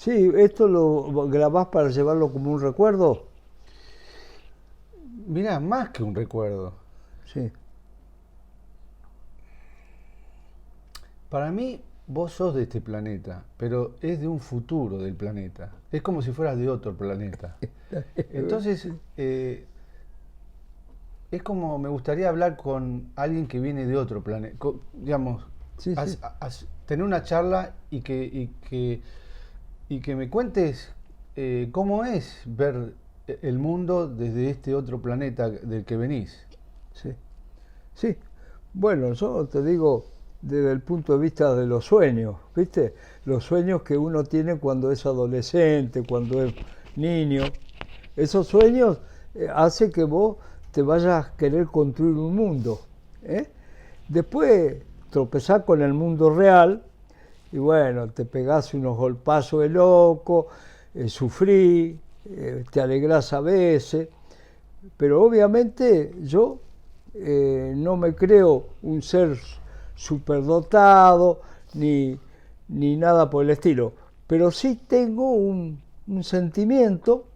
Sí, ¿esto lo grabás para llevarlo como un recuerdo? Mirá, más que un recuerdo. Sí. Para mí, vos sos de este planeta, pero es de un futuro del planeta. Es como si fueras de otro planeta. Entonces, Sí, es como me gustaría hablar con alguien que viene de otro planeta. Digamos, sí, sí. tener una charla y que me cuentes cómo es ver el mundo desde este otro planeta del que venís. Sí. Sí. Bueno, yo te digo desde el punto de vista de los sueños, ¿viste? Los sueños que uno tiene cuando es adolescente, cuando es niño. Esos sueños hace que vos te vayas a querer construir un mundo. ¿Eh? Después tropezás con el mundo real y bueno, te pegás unos golpazos de loco, sufrí, te alegrás a veces, pero obviamente yo no me creo un ser superdotado ni, ni nada por el estilo, pero sí tengo un sentimiento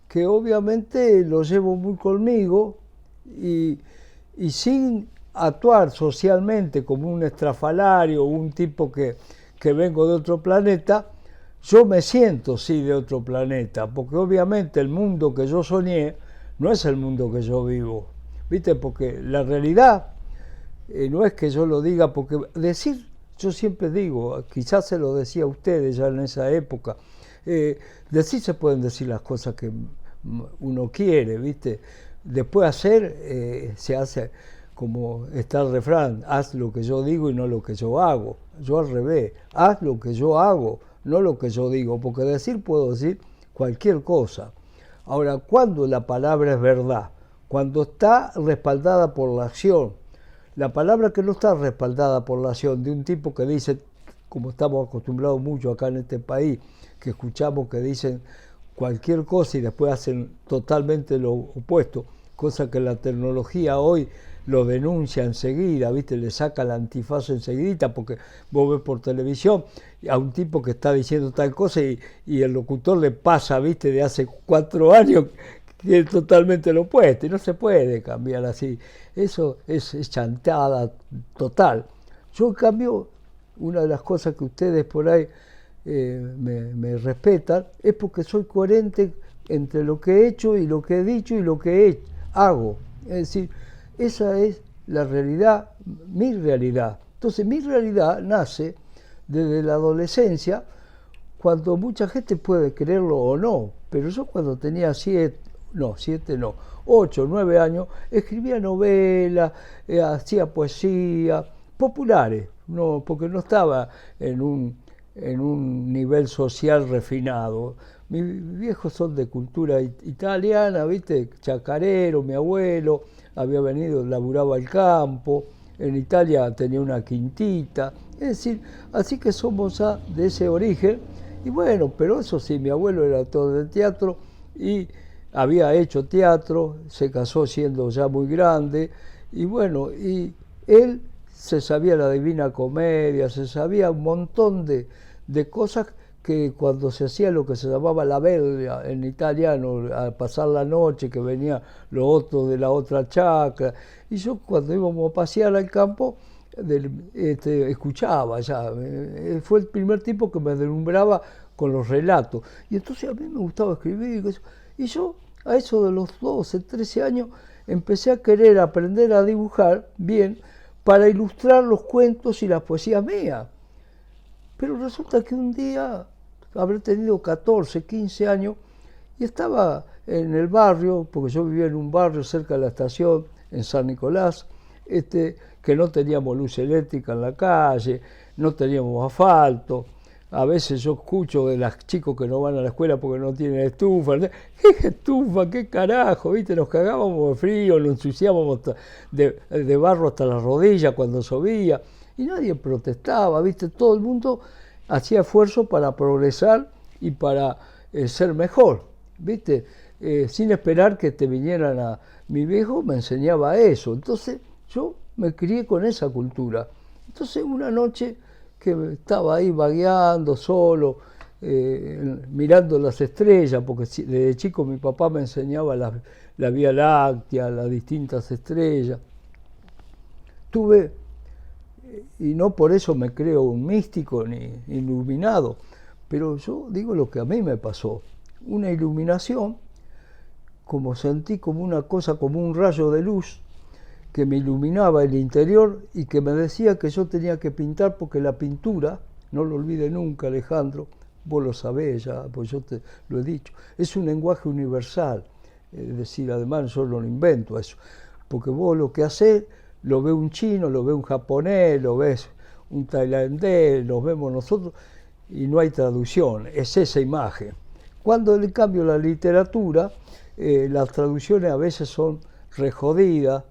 que obviamente lo llevo muy conmigo y, y sin actuar socialmente como un estrafalario, un tipo que vengo de otro planeta, yo me siento sí de otro planeta, porque obviamente el mundo que yo soñé no es el mundo que yo vivo, ¿viste? Porque la realidad no es que yo lo diga, porque decir, yo siempre digo, quizás se lo decía a ustedes ya en esa época, decir se pueden decir las cosas que uno quiere, ¿viste? Después hacer, se hace como está el refrán, haz lo que yo digo y no lo que yo hago. Yo al revés, haz lo que yo hago, no lo que yo digo, porque decir puedo decir cualquier cosa. Ahora, cuando la palabra es verdad, cuando está respaldada por la acción, la palabra que no está respaldada por la acción de un tipo que dice, como estamos acostumbrados mucho acá en este país, que escuchamos que dicen cualquier cosa y después hacen totalmente lo opuesto, cosa que la tecnología hoy lo denuncia enseguida, ¿viste? Le saca la antifaz enseguida porque vos ves por televisión a un tipo que está diciendo tal cosa y el locutor le pasa, ¿viste? De hace 4 años que es totalmente lo opuesto y no se puede cambiar así. Eso es chantada total. Yo en cambio, una de las cosas que ustedes por ahí me respetan es porque soy coherente entre lo que he hecho y lo que he dicho y lo que hago. Es decir, esa es la realidad, mi realidad. Entonces mi realidad nace desde la adolescencia, cuando mucha gente puede creerlo o no, pero yo cuando tenía 8, 9 años, escribía novelas, hacía poesía, populares, no, porque no estaba en un nivel social refinado. Mis viejos son de cultura italiana, ¿viste? Chacarero, mi abuelo, había venido, laburaba el campo, en Italia tenía una quintita, es decir, así que somos de ese origen, y bueno, pero eso sí, mi abuelo era todo de teatro y había hecho teatro, se casó siendo ya muy grande, y bueno, y él se sabía la Divina Comedia, se sabía un montón de cosas que cuando se hacía lo que se llamaba la vela en italiano, a pasar la noche, que venía los otros de la otra chacra, y yo cuando íbamos a pasear al campo, escuchaba ya, fue el primer tipo que me deslumbraba con los relatos, y entonces a mí me gustaba escribir, y yo a eso de los 12, 13 años empecé a querer aprender a dibujar bien para ilustrar los cuentos y las poesías mías. Pero resulta que un día, habré tenido 14, 15 años, y estaba en el barrio, porque yo vivía en un barrio cerca de la estación, en San Nicolás, que no teníamos luz eléctrica en la calle, no teníamos asfalto. A veces yo escucho de los chicos que no van a la escuela porque no tienen estufa. ¿Qué estufa? ¿Qué carajo? ¿Viste? Nos cagábamos de frío, nos ensuciábamos de barro hasta las rodillas cuando llovía. Y nadie protestaba, ¿viste? Todo el mundo hacía esfuerzo para progresar y para ser mejor, ¿viste? Sin esperar que te vinieran a... Mi viejo me enseñaba eso, entonces yo me crié con esa cultura. Entonces una noche que estaba ahí vagueando solo mirando las estrellas, porque desde chico mi papá me enseñaba la Vía Láctea, las distintas estrellas. Tuve, y no por eso me creo un místico ni iluminado, pero yo digo lo que a mí me pasó, una iluminación, como sentí como una cosa, como un rayo de luz que me iluminaba el interior y que me decía que yo tenía que pintar, porque la pintura, no lo olvide nunca, Alejandro, vos lo sabés ya, pues yo te lo he dicho, es un lenguaje universal, es decir, además yo no lo invento eso, porque vos lo que hacés, lo ve un chino, lo ve un japonés, lo ves un tailandés, lo vemos nosotros, y no hay traducción, es esa imagen. Cuando en cambio la literatura, las traducciones a veces son rejodidas,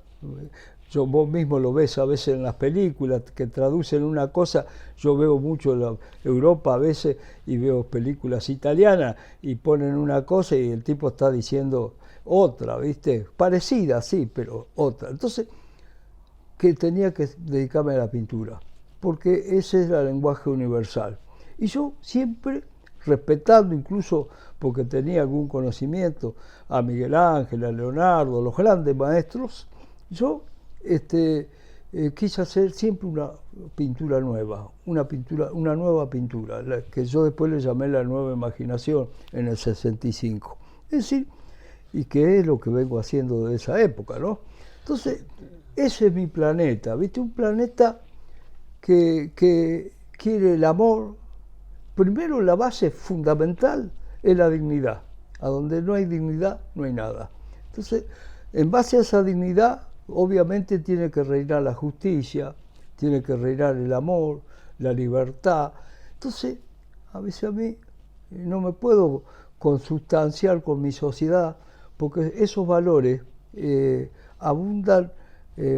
vos mismo lo ves a veces en las películas que traducen una cosa, yo veo mucho en Europa a veces y veo películas italianas y ponen una cosa y el tipo está diciendo otra, ¿viste? Parecida, sí, pero otra. Entonces, que tenía que dedicarme a la pintura, porque ese era el lenguaje universal. Y yo siempre, respetando incluso porque tenía algún conocimiento, a Miguel Ángel, a Leonardo, los grandes maestros, yo quise hacer siempre una pintura nueva, una nueva pintura, que yo después le llamé la nueva imaginación en el 65. Es decir, y que es lo que vengo haciendo de esa época, ¿no? Entonces, ese es mi planeta, ¿viste? Un planeta que quiere el amor. Primero, la base fundamental es la dignidad. A donde no hay dignidad, no hay nada. Entonces, en base a esa dignidad, obviamente tiene que reinar la justicia, tiene que reinar el amor, la libertad. Entonces, a veces a mí no me puedo consustanciar con mi sociedad, porque esos valores abundan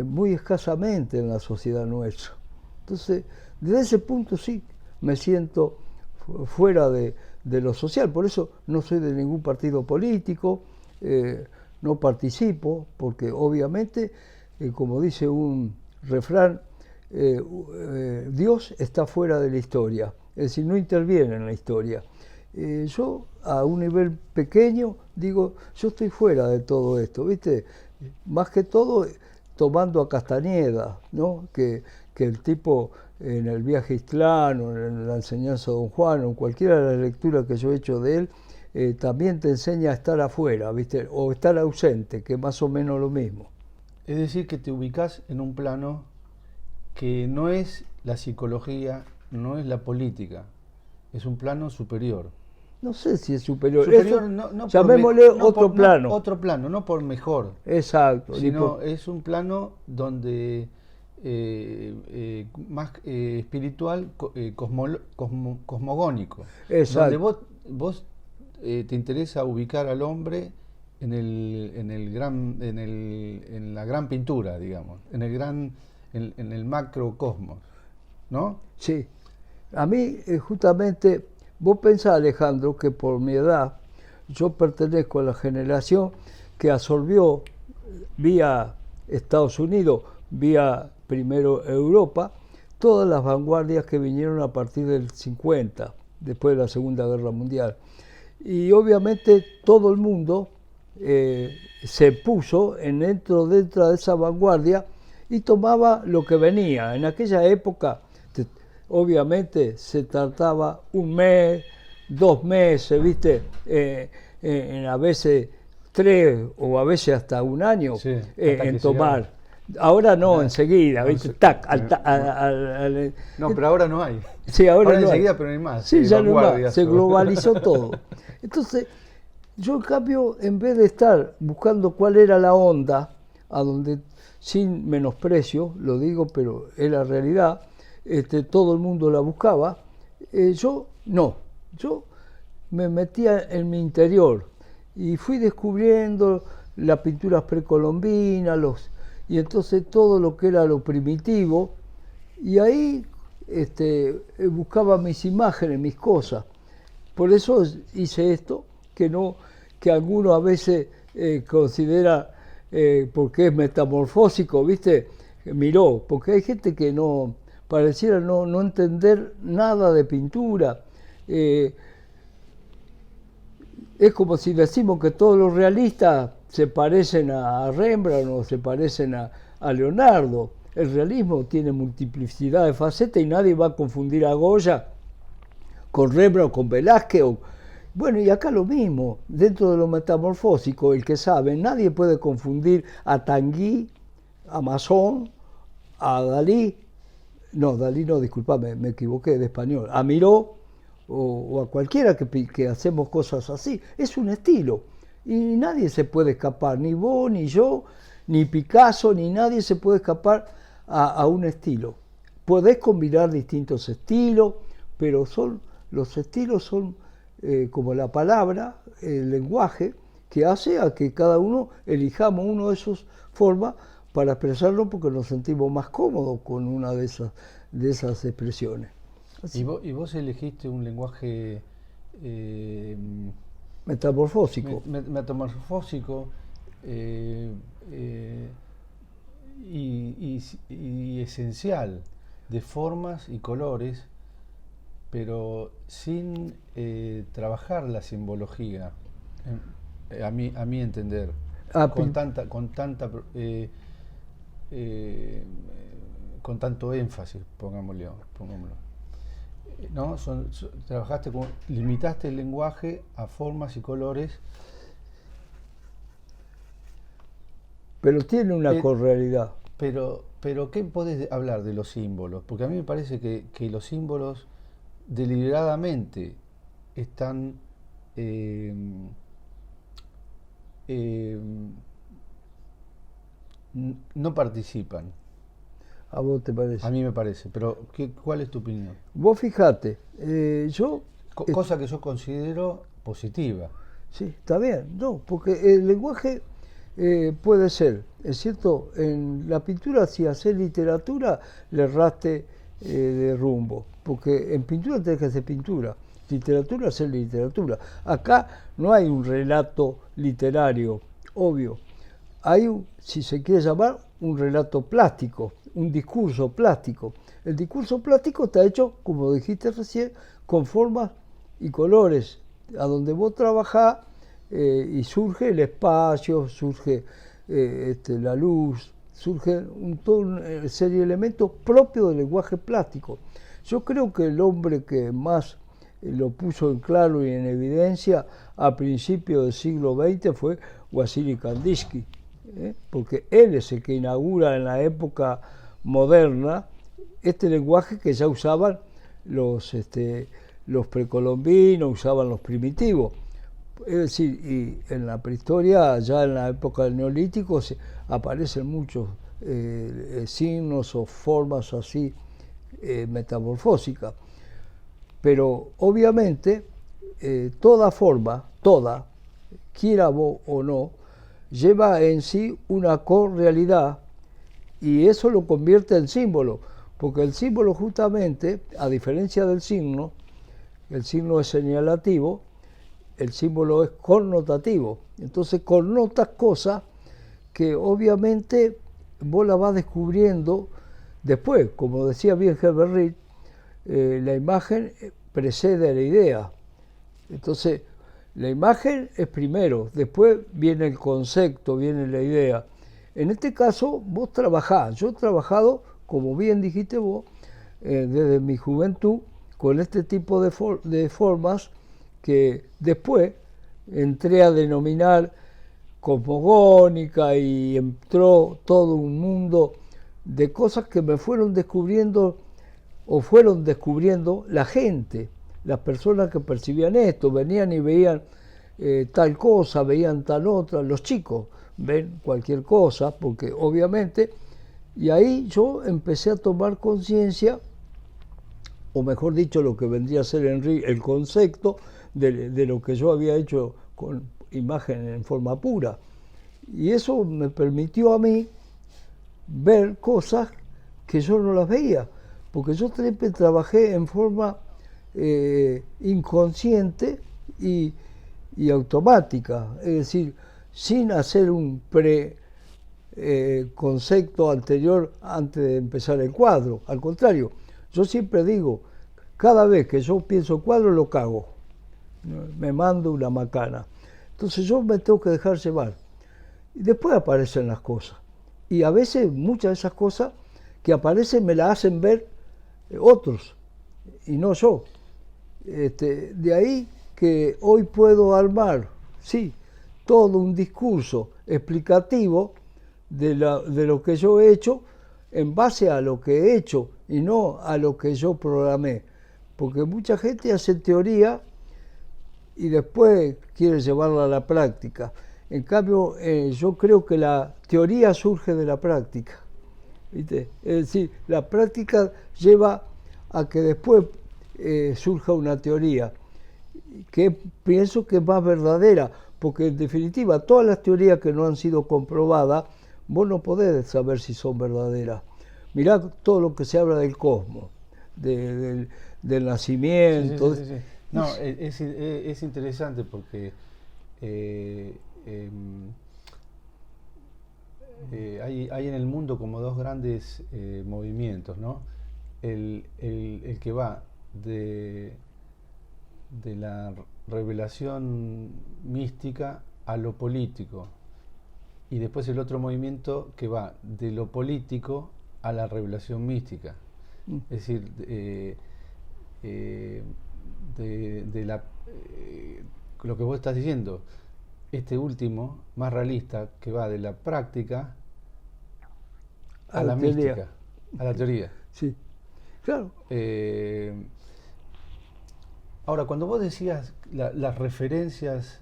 muy escasamente en la sociedad nuestra. Entonces, desde ese punto sí me siento fuera de lo social, por eso no soy de ningún partido político, no participo, porque obviamente, como dice un refrán, Dios está fuera de la historia, es decir, no interviene en la historia. Yo, a un nivel pequeño, digo, yo estoy fuera de todo esto, ¿viste? Más que todo, tomando a Castañeda, ¿no? Que el tipo en el viaje Islán, en la enseñanza de Don Juan, o en cualquiera de las lecturas que yo he hecho de él, también te enseña a estar afuera, ¿viste? O estar ausente, que es más o menos lo mismo. Es decir, que te ubicás en un plano que no es la psicología, no es la política, es un plano superior. No sé si es superior. Superior eso, no llamémosle por otro plano. No, otro plano, no por mejor. Exacto. Sino es un plano donde más espiritual, cosmogónico. Exacto. Donde vos te interesa ubicar al hombre en la gran pintura, digamos, en el macrocosmos, ¿no? Sí. A mí, justamente, vos pensás, Alejandro, que por mi edad, yo pertenezco a la generación que absorbió vía Estados Unidos, vía primero Europa, todas las vanguardias que vinieron a partir del 50, después de la Segunda Guerra Mundial. Y obviamente todo el mundo se puso dentro de esa vanguardia y tomaba lo que venía. En aquella época, obviamente, se trataba un mes, 2 meses, ¿viste? A veces 3 o a veces hasta un año sí, en tomar. Ahora no, enseguida, ¿viste? Tac, no, pero ahora no hay. Sí, ahora no enseguida, hay. pero no hay más. Sí, ya no hay más. Se globalizó todo. Entonces, yo en cambio, en vez de estar buscando cuál era la onda, a donde, sin menosprecio, lo digo, pero es la realidad, todo el mundo la buscaba, yo me metía en mi interior y fui descubriendo las pinturas precolombinas, y entonces todo lo que era lo primitivo, y ahí buscaba mis imágenes, mis cosas. Por eso hice esto, que algunos a veces considera, porque es metamorfósico, ¿viste? Miró, porque hay gente que pareciera no entender nada de pintura. Es como si decimos que todos los realistas se parecen a Rembrandt o se parecen a Leonardo. El realismo tiene multiplicidad de facetas y nadie va a confundir a Goya con Rembrandt o con Velázquez. Bueno, y acá lo mismo, dentro de lo metamorfósico, el que sabe, nadie puede confundir a Tanguy, a Masson, a Dalí, no, Dalí no, disculpame, me equivoqué de español, a Miró o a cualquiera que hacemos cosas así. Es un estilo y nadie se puede escapar, ni vos, ni yo, ni Picasso, ni nadie se puede escapar a un estilo. Podés combinar distintos estilos, pero los estilos son como la palabra, el lenguaje, que hace a que cada uno elijamos uno de esas formas para expresarlo porque nos sentimos más cómodos con una de esas expresiones. ¿Y vos elegiste un lenguaje Metamorfósico. metamorfósico y esencial, de formas y colores, pero sin trabajar la simbología, a mi entender, con tanto énfasis, pongámoslo. ¿No? Limitaste el lenguaje a formas y colores. Pero tiene una correalidad. Pero ¿qué podés hablar de los símbolos? Porque a mí me parece que los símbolos deliberadamente están no participan. ¿A vos te parece? A mí me parece, pero ¿cuál es tu opinión? Vos fijate, Cosa que yo considero positiva. Sí, está bien, no, porque el lenguaje puede ser, es cierto, en la pintura si haces literatura le erraste de rumbo, porque en pintura tenés que hacer pintura, literatura hacer literatura. Acá no hay un relato literario, obvio, hay, si se quiere llamar, un relato plástico, un discurso plástico. El discurso plástico está hecho, como dijiste recién, con formas y colores, a donde vos trabajás y surge el espacio, surge la luz, surge toda una serie de elementos propios del lenguaje plástico. Yo creo que el hombre que más lo puso en claro y en evidencia a principios del siglo XX fue Wassily Kandinsky, porque él es el que inaugura en la época moderna este lenguaje que ya usaban los precolombinos, usaban los primitivos. Es decir, y en la prehistoria, ya en la época del Neolítico, aparecen muchos signos o formas así metamorfósicas. Pero obviamente toda forma, quiera vos o no, lleva en sí una correalidad y eso lo convierte en símbolo, porque el símbolo justamente, a diferencia del signo, el signo es señalativo, el símbolo es connotativo, entonces connotas cosas que obviamente vos las vas descubriendo después, como decía bien Herbert Reed, la imagen precede a la idea, entonces la imagen es primero, después viene el concepto, viene la idea. En este caso, vos trabajás. Yo he trabajado, como bien dijiste vos, desde mi juventud, con este tipo de formas que después entré a denominar cosmogónica y entró todo un mundo de cosas que me fueron descubriendo o fueron descubriendo la gente. Las personas que percibían esto, venían y veían tal cosa, veían tal otra, los chicos ven cualquier cosa, porque obviamente, y ahí yo empecé a tomar conciencia, o mejor dicho, lo que vendría a ser el concepto de lo que yo había hecho con imagen en forma pura. Y eso me permitió a mí ver cosas que yo no las veía, porque yo siempre trabajé en forma inconsciente y automática, es decir, sin hacer un concepto anterior antes de empezar el cuadro. Al contrario, yo siempre digo, cada vez que yo pienso cuadro lo cago. me mando una macana. Entonces yo me tengo que dejar llevar. Y después aparecen las cosas. Y a veces muchas de esas cosas que aparecen me las hacen ver otros, y no yo. De ahí que hoy puedo armar, sí, todo un discurso explicativo de lo que yo he hecho en base a lo que he hecho y no a lo que yo programé. Porque mucha gente hace teoría y después quiere llevarla a la práctica. En cambio, yo creo que la teoría surge de la práctica, ¿viste? Es decir, la práctica lleva a que después surja una teoría que pienso que es más verdadera, porque en definitiva todas las teorías que no han sido comprobadas, vos no podés saber si son verdaderas. Mirá todo lo que se habla del cosmos, del nacimiento. Sí. No, es interesante porque hay en el mundo como dos grandes movimientos, ¿no? El que va de la revelación mística a lo político, y después el otro movimiento que va de lo político a la revelación mística. Es decir, lo que vos estás diciendo, este último, más realista, que va de la práctica a la mística, a la teoría. Sí, claro. Ahora, cuando vos decías las referencias,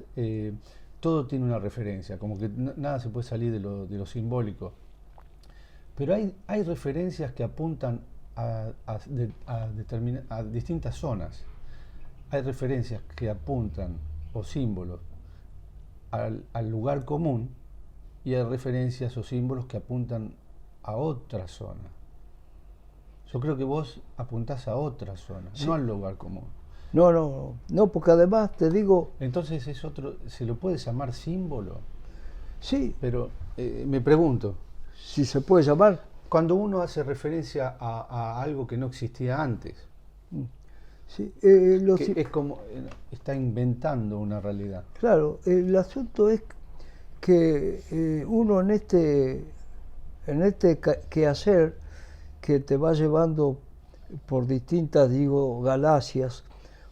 todo tiene una referencia, como que nada se puede salir de lo simbólico. Pero hay referencias que apuntan a distintas zonas. Hay referencias que apuntan, o símbolos, al lugar común, y hay referencias o símbolos que apuntan a otra zona. Yo creo que vos apuntás a otra zona, sí, no al lugar común. No, porque además te digo... Entonces es otro, ¿se lo puede llamar símbolo? Sí. Pero me pregunto, si se puede llamar. Cuando uno hace referencia a algo que no existía antes, sí, es como está inventando una realidad. Claro, el asunto es que uno en este quehacer que te va llevando por distintas, galaxias,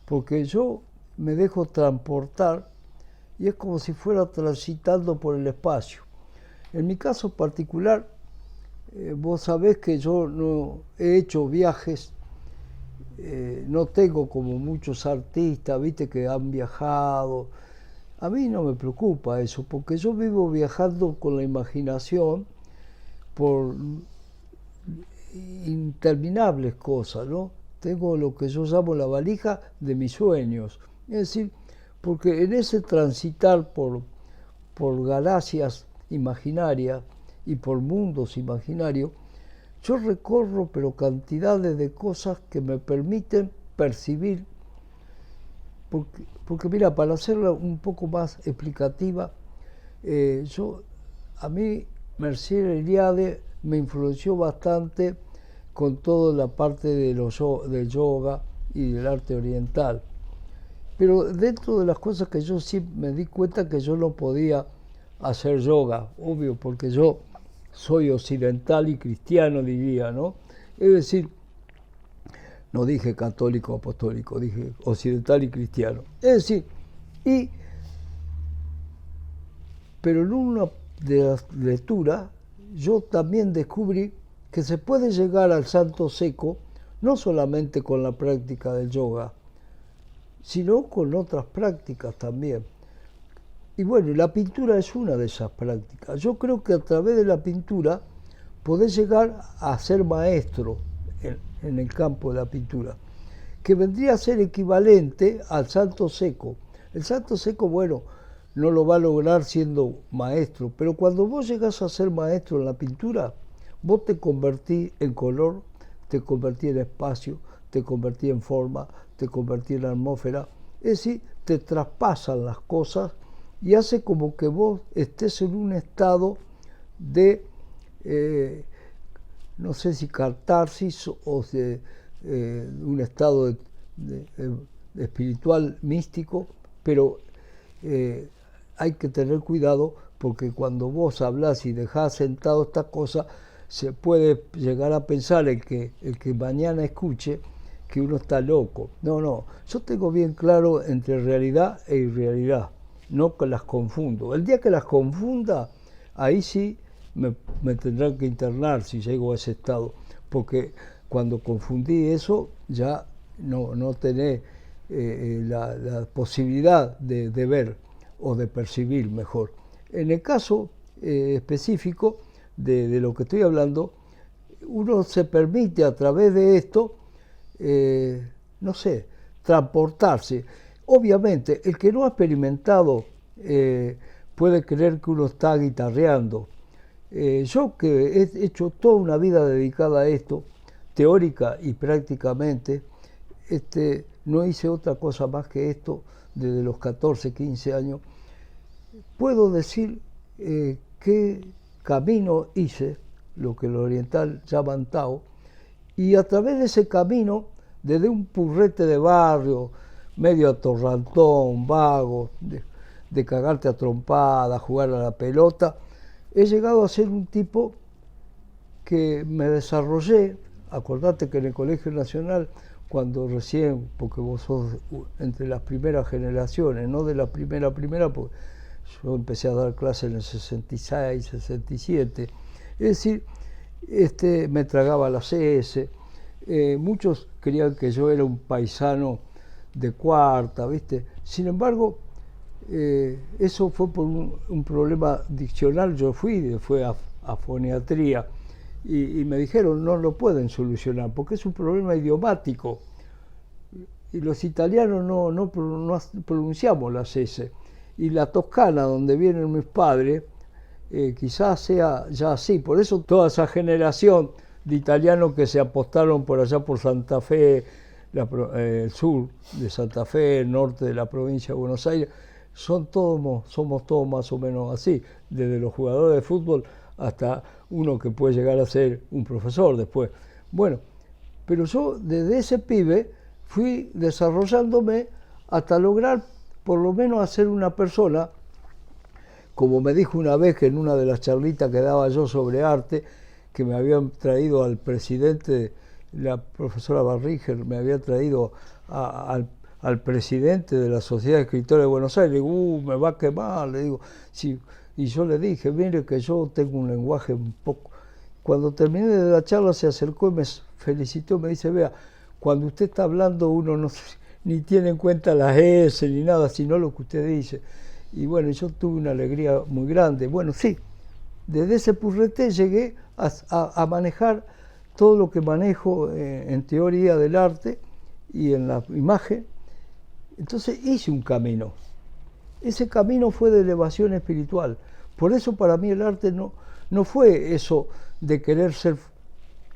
porque yo me dejo transportar y es como si fuera transitando por el espacio. En mi caso particular, vos sabés que yo no he hecho viajes, no tengo como muchos artistas, viste, que han viajado. A mí no me preocupa eso, porque yo vivo viajando con la imaginación por interminables cosas, ¿no? Tengo lo que yo llamo la valija de mis sueños. Es decir, porque en ese transitar por galaxias imaginarias y por mundos imaginarios, yo recorro pero cantidades de cosas que me permiten percibir, porque mira, para hacerla un poco más explicativa, a mí Mircea Eliade me influenció bastante con toda la parte del yoga y del arte oriental. Pero dentro de las cosas que yo sí me di cuenta que yo no podía hacer yoga, obvio, porque yo soy occidental y cristiano, diría, ¿no? Es decir, no dije católico apostólico, dije occidental y cristiano. Es decir, pero en una de las lecturas yo también descubrí que se puede llegar al santo seco no solamente con la práctica del yoga, sino con otras prácticas también. Y bueno, la pintura es una de esas prácticas. Yo creo que a través de la pintura podés llegar a ser maestro en el campo de la pintura, que vendría a ser equivalente al santo seco. El santo seco, bueno, no lo va a lograr siendo maestro, pero cuando vos llegás a ser maestro en la pintura, vos te convertís en color, te convertís en espacio, te convertís en forma, te convertís en atmósfera. Es decir, te traspasan las cosas y hace como que vos estés en un estado de, no sé si catarsis o de un estado espiritual, místico, pero hay que tener cuidado porque cuando vos hablás y dejás sentado esta cosa, se puede llegar a pensar el que mañana escuche que uno está loco. No, no, yo tengo bien claro entre realidad e irrealidad, no que las confundo. El día que las confunda, ahí sí me tendrán que internar si llego a ese estado, porque cuando confundí eso ya no tenés la posibilidad de ver o de percibir mejor. En el caso específico de lo que estoy hablando, uno se permite a través de esto, no sé, transportarse. Obviamente, el que no ha experimentado puede creer que uno está guitarreando. Yo que he hecho toda una vida dedicada a esto, teórica y prácticamente, no hice otra cosa más que esto desde los 14, 15 años. Puedo decir qué camino hice, lo que los orientales llaman Tao, y a través de ese camino, desde un purrete de barrio, medio atorrantón, vago, de cagarte a trompada, jugar a la pelota, he llegado a ser un tipo que me desarrollé. Acordate que en el Colegio Nacional, cuando recién, porque vos sos entre las primeras generaciones, no de la primera, porque yo empecé a dar clases en el 66, 67, es decir, me tragaba las S, muchos creían que yo era un paisano de cuarta, ¿viste? Sin embargo, eso fue por un problema diccional. Yo fui a foniatría y me dijeron no lo pueden solucionar porque es un problema idiomático y los italianos no pronunciamos las S, y la toscana donde vienen mis padres quizás sea ya así. Por eso toda esa generación de italianos que se apostaron por allá por Santa Fe, el sur de Santa Fe, el norte de la provincia de Buenos Aires, somos todos más o menos así, desde los jugadores de fútbol hasta uno que puede llegar a ser un profesor después. Bueno, pero yo desde ese pibe fui desarrollándome hasta lograr por lo menos hacer una persona, como me dijo una vez que en una de las charlitas que daba yo sobre arte, que me habían traído al presidente, la profesora Barriger, me había traído al presidente de la Sociedad de Escritores de Buenos Aires. Le digo, me va a quemar, le digo. Sí. Y yo le dije, mire que yo tengo un lenguaje un poco... Cuando terminé de la charla se acercó y me felicitó, me dice, vea, cuando usted está hablando uno no ni tiene en cuenta las S ni nada, sino lo que usted dice. Y bueno, yo tuve una alegría muy grande. Bueno, sí, desde ese purrete llegué a manejar todo lo que manejo en teoría del arte y en la imagen. Entonces hice un camino. Ese camino fue de elevación espiritual. Por eso para mí el arte no fue eso de querer ser,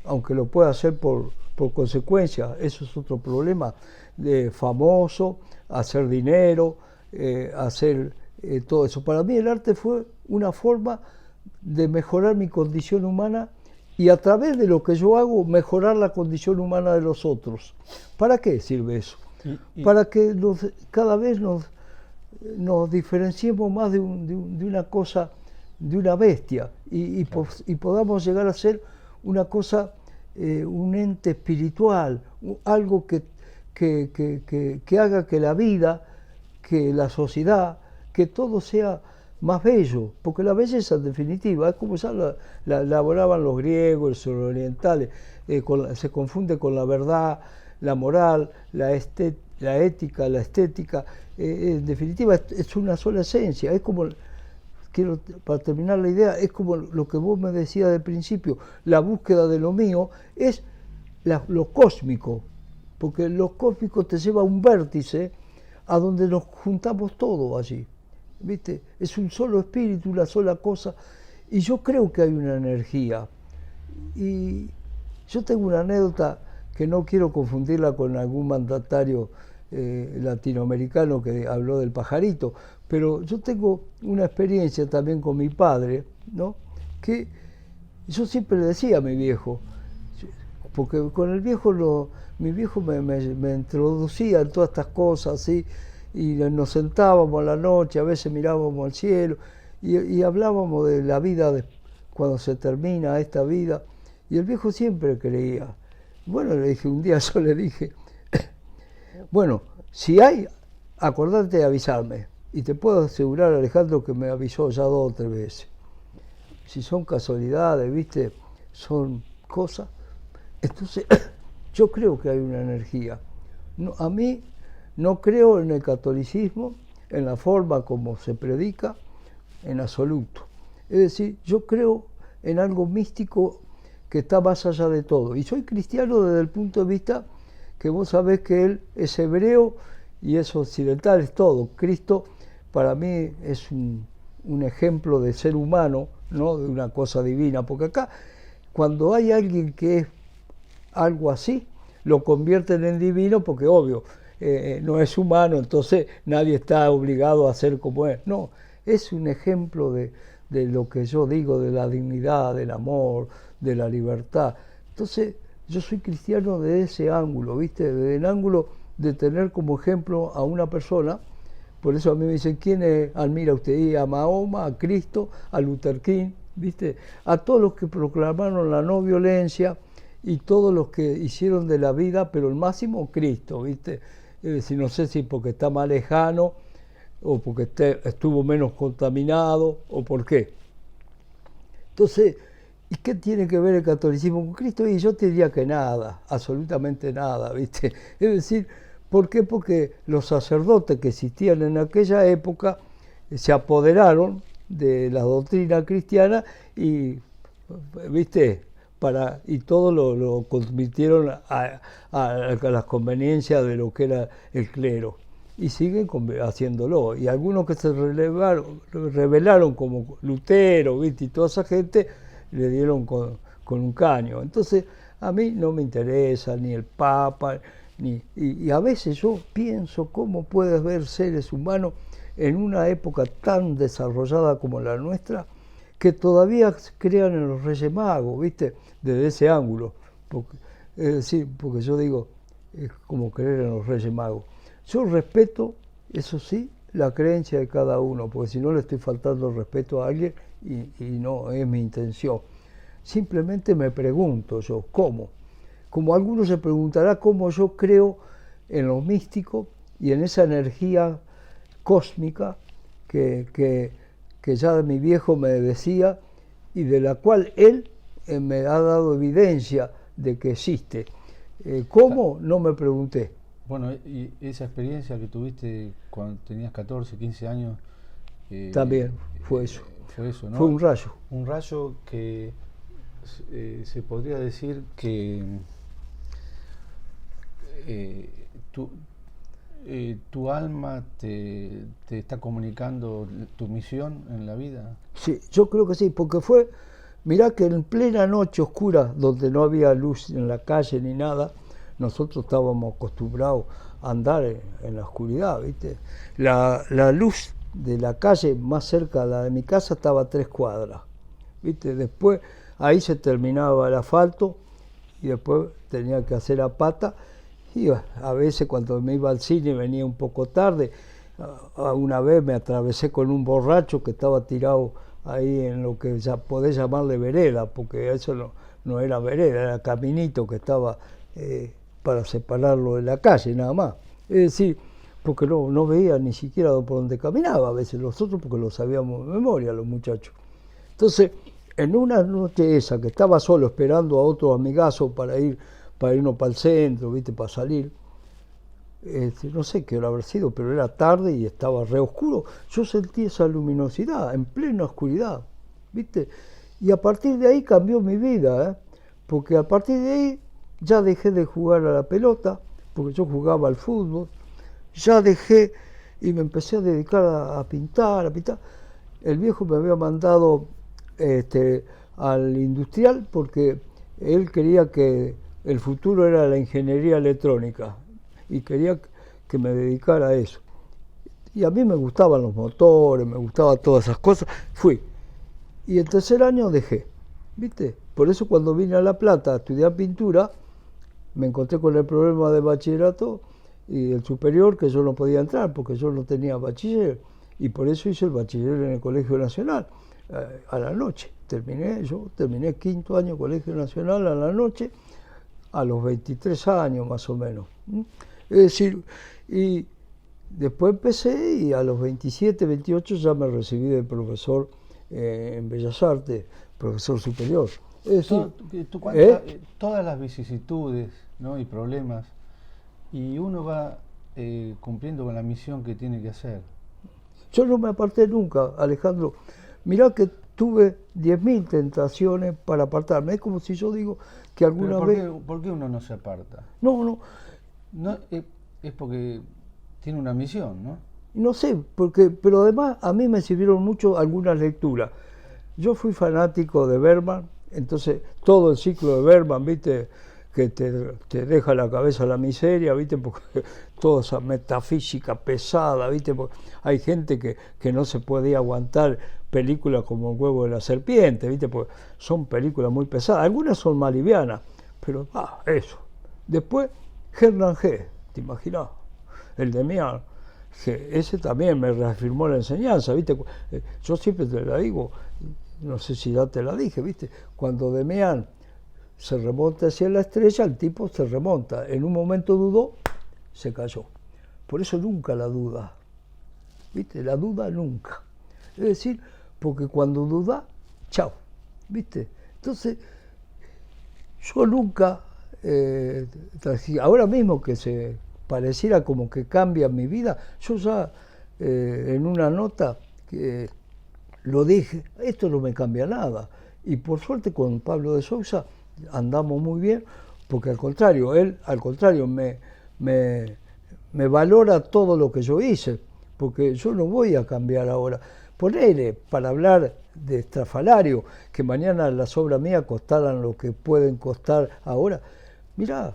aunque lo pueda hacer por consecuencia, eso es otro problema, de famoso, hacer dinero, hacer todo eso. Para mí el arte fue una forma de mejorar mi condición humana y a través de lo que yo hago mejorar la condición humana de los otros. ¿Para qué sirve eso? Para que cada vez nos diferenciemos más de una cosa, de una bestia, y podamos llegar a ser una cosa, un ente espiritual, algo que haga que la vida, que la sociedad, que todo sea más bello, porque la belleza en definitiva es como ya la elaboraban los griegos, los orientales, se confunde con la verdad, la moral, la ética, la estética, en definitiva es una sola esencia. Es como, para terminar la idea, es como lo que vos me decías del principio, la búsqueda de lo mío es lo cósmico, porque lo cósmico te lleva a un vértice a donde nos juntamos todos allí, ¿viste? Es un solo espíritu, una sola cosa, y yo creo que hay una energía. Y yo tengo una anécdota que no quiero confundirla con algún mandatario latinoamericano que habló del pajarito, pero yo tengo una experiencia también con mi padre, ¿no? Que yo siempre le decía a mi viejo, porque con el viejo, mi viejo me introducía en todas estas cosas, así, y nos sentábamos a la noche, a veces mirábamos al cielo, y hablábamos de la vida, cuando se termina esta vida, y el viejo siempre creía. Bueno, le dije, un día yo le dije, bueno, si hay, acordate de avisarme, y te puedo asegurar, Alejandro, que me avisó ya 2 o 3 veces. Si son casualidades, ¿viste? Son cosas. Entonces, yo creo que hay una energía. No, a mí no creo en el catolicismo, en la forma como se predica, en absoluto. Es decir, yo creo en algo místico que está más allá de todo. Y soy cristiano desde el punto de vista que vos sabés que Él es hebreo y es occidental, es todo. Cristo para mí es un ejemplo de ser humano, no de una cosa divina, porque acá cuando hay alguien que es algo así, lo convierten en divino porque obvio, no es humano, entonces nadie está obligado a ser como él. No, es un ejemplo de lo que yo digo, de la dignidad, del amor, de la libertad. Entonces yo soy cristiano de ese ángulo, ¿viste? Del ángulo de tener como ejemplo a una persona. Por eso a mí me dicen, ¿quién admira usted? Y a Mahoma, a Cristo, a Luther King, ¿viste? A todos los que proclamaron la no violencia y todos los que hicieron de la vida, pero el máximo Cristo, ¿viste? Es decir, no sé si porque está más lejano o porque estuvo menos contaminado o por qué. Entonces, ¿y qué tiene que ver el catolicismo con Cristo? Y yo te diría que nada, absolutamente nada, ¿viste? Es decir, ¿por qué? Porque los sacerdotes que existían en aquella época se apoderaron de la doctrina cristiana y, ¿viste? Y todo lo convirtieron a las conveniencias de lo que era el clero. Y siguen haciéndolo. Y algunos que se rebelaron como Lutero, ¿viste? Y toda esa gente le dieron con un caño. Entonces, a mí no me interesa ni el Papa, y a veces yo pienso cómo puede haber seres humanos en una época tan desarrollada como la nuestra, que todavía crean en los Reyes Magos, ¿viste? Desde ese ángulo. Es decir, porque yo digo, es como creer en los Reyes Magos. Yo respeto, eso sí, la creencia de cada uno, porque si no le estoy faltando el respeto a alguien y no es mi intención. Simplemente me pregunto yo, ¿cómo? Como algunos se preguntará cómo yo creo en lo místico y en esa energía cósmica que ya mi viejo me decía y de la cual él me ha dado evidencia de que existe. ¿Cómo? No me pregunté. Bueno, y esa experiencia que tuviste cuando tenías 14, 15 años... También fue eso. Fue eso, ¿no? Fue un rayo. Un rayo que se podría decir que tu alma te está comunicando tu misión en la vida. Sí, yo creo que sí, porque mirá que en plena noche oscura, donde no había luz en la calle ni nada, nosotros estábamos acostumbrados a andar en la oscuridad, ¿viste? La luz de la calle más cerca de la de mi casa estaba a 3 cuadras, ¿viste? Después ahí se terminaba el asfalto y después tenía que hacer a pata. Y a veces cuando me iba al cine venía un poco tarde. Una vez me atravesé con un borracho que estaba tirado ahí en lo que ya podés llamarle vereda, porque eso no era vereda, era caminito que estaba para separarlo de la calle nada más. Es decir, porque no veía ni siquiera por dónde caminaba a veces los otros, porque lo sabíamos de memoria los muchachos. Entonces, en una noche esa que estaba solo esperando a otro amigazo para irnos para el centro, ¿viste? Para salir, no sé qué hora haber sido, pero era tarde y estaba re oscuro. Yo sentí esa luminosidad en plena oscuridad, ¿viste? Y a partir de ahí cambió mi vida, porque a partir de ahí ya dejé de jugar a la pelota, porque yo jugaba al fútbol, ya dejé y me empecé a dedicar a pintar. El viejo me había mandado al industrial porque él quería que el futuro era la ingeniería electrónica y quería que me dedicara a eso. Y a mí me gustaban los motores, me gustaban todas esas cosas. Fui. Y el tercer año dejé, ¿viste? por eso cuando vine a La Plata a estudiar pintura, me encontré con el problema de bachillerato y el superior, que yo no podía entrar porque yo no tenía bachiller, y por eso hice el bachiller en el Colegio Nacional, a la noche. Yo terminé quinto año Colegio Nacional a la noche, a los 23 años más o menos. Es decir, y después empecé y a los 27, 28 ya me recibí de profesor en Bellas Artes, profesor superior. Es decir, tú cuentas todas las vicisitudes, ¿no? Y problemas, y uno va cumpliendo con la misión que tiene que hacer. Yo no me aparté nunca, Alejandro. Mirá que tuve 10.000 tentaciones para apartarme. Es como si yo digo que alguna vez... ¿Por qué uno no se aparta? No, Es porque tiene una misión, ¿no? no sé, pero además a mí me sirvieron mucho algunas lecturas. Yo fui fanático de Bergman, entonces todo el ciclo de Bergman, ¿viste? Que te deja la cabeza la miseria, ¿viste? Porque toda esa metafísica pesada, ¿viste? Porque hay gente que no se podía aguantar películas como El huevo de la serpiente, ¿viste? Porque son películas muy pesadas, algunas son más livianas, pero eso. Después, Hernán G., ¿te imaginás? El de Mian, que ese también me reafirmó la enseñanza, ¿viste? Yo siempre te la digo, no sé si ya te la dije, ¿viste? Cuando Demián se remonta hacia la estrella, el tipo se remonta. En un momento dudó, se cayó. Por eso nunca la duda, ¿viste? La duda nunca. Es decir, porque cuando duda, chao, ¿viste? Entonces, yo nunca, ahora mismo que se pareciera como que cambia mi vida, yo ya en una nota que lo dije, esto no me cambia nada. Y por suerte con Pablo de Sousa andamos muy bien, porque al contrario, él me valora todo lo que yo hice, porque yo no voy a cambiar ahora. Ponele, para hablar de estrafalario, que mañana las obras mías costaran lo que pueden costar ahora. Mirá,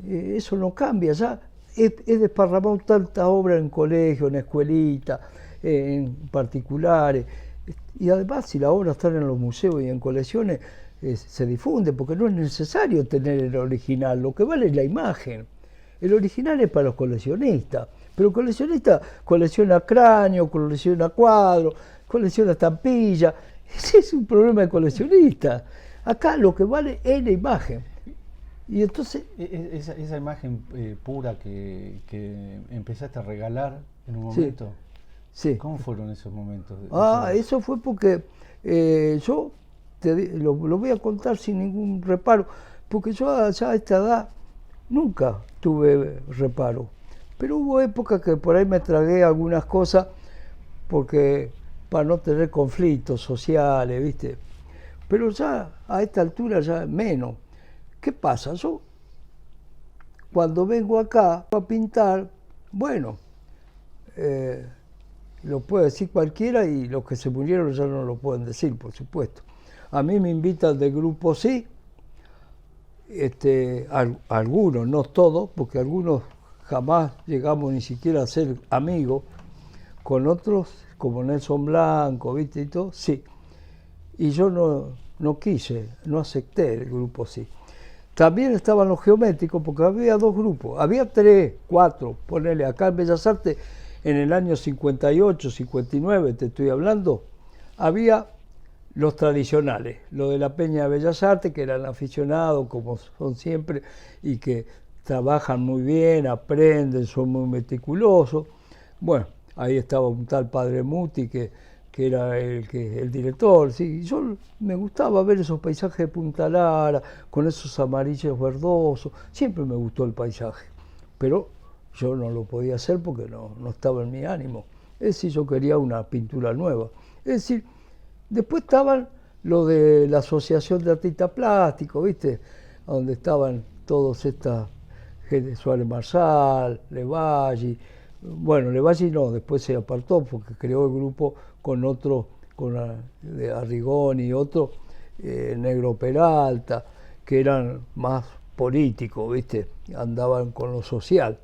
eso no cambia, ya he desparramado tanta obra en colegio, en escuelita, en particulares, y además si la obra está en los museos y en colecciones, se difunde, porque no es necesario tener el original, lo que vale es la imagen. El original es para los coleccionistas, pero el coleccionista colecciona cráneo, colecciona cuadros, colecciona estampillas. Ese es un problema de coleccionista. Acá lo que vale es la imagen. Y entonces... Esa imagen pura que empezaste a regalar en un momento, sí. ¿Cómo fueron esos momentos? Eso fue porque yo... lo voy a contar sin ningún reparo, porque yo ya a esta edad nunca tuve reparo, pero hubo épocas que por ahí me tragué algunas cosas porque para no tener conflictos sociales, ¿viste? Pero ya a esta altura ya menos. ¿Qué pasa? Yo cuando vengo acá a pintar, bueno, lo puede decir cualquiera y los que se murieron ya no lo pueden decir, por supuesto. A mí me invitan del grupo Sí, algunos, no todos, porque algunos jamás llegamos ni siquiera a ser amigos, con otros, como Nelson Blanco, ¿viste? Y todo, sí. Y yo no quise, no acepté el grupo Sí. También estaban los geométricos, porque había dos grupos, había 3, 4, ponele acá en Bellas Artes, en el año 58, 59, te estoy hablando, había los tradicionales, los de la Peña de Bellas Artes, que eran aficionados, como son siempre, y que trabajan muy bien, aprenden, son muy meticulosos. Bueno, ahí estaba un tal Padre Muti, que era el director. Sí, yo me gustaba ver esos paisajes de Punta Lara, con esos amarillos verdosos, siempre me gustó el paisaje, pero yo no lo podía hacer porque no estaba en mi ánimo. Es decir, yo quería una pintura nueva. Es decir, después estaban lo de la Asociación de Artistas Plásticos, ¿viste? Donde estaban todos estas, Suárez Marsal, Levalli. Bueno, Levalli no, después se apartó porque creó el grupo con otro, de Arrigoni y otro, Negro Peralta, que eran más políticos, ¿viste? Andaban con lo social.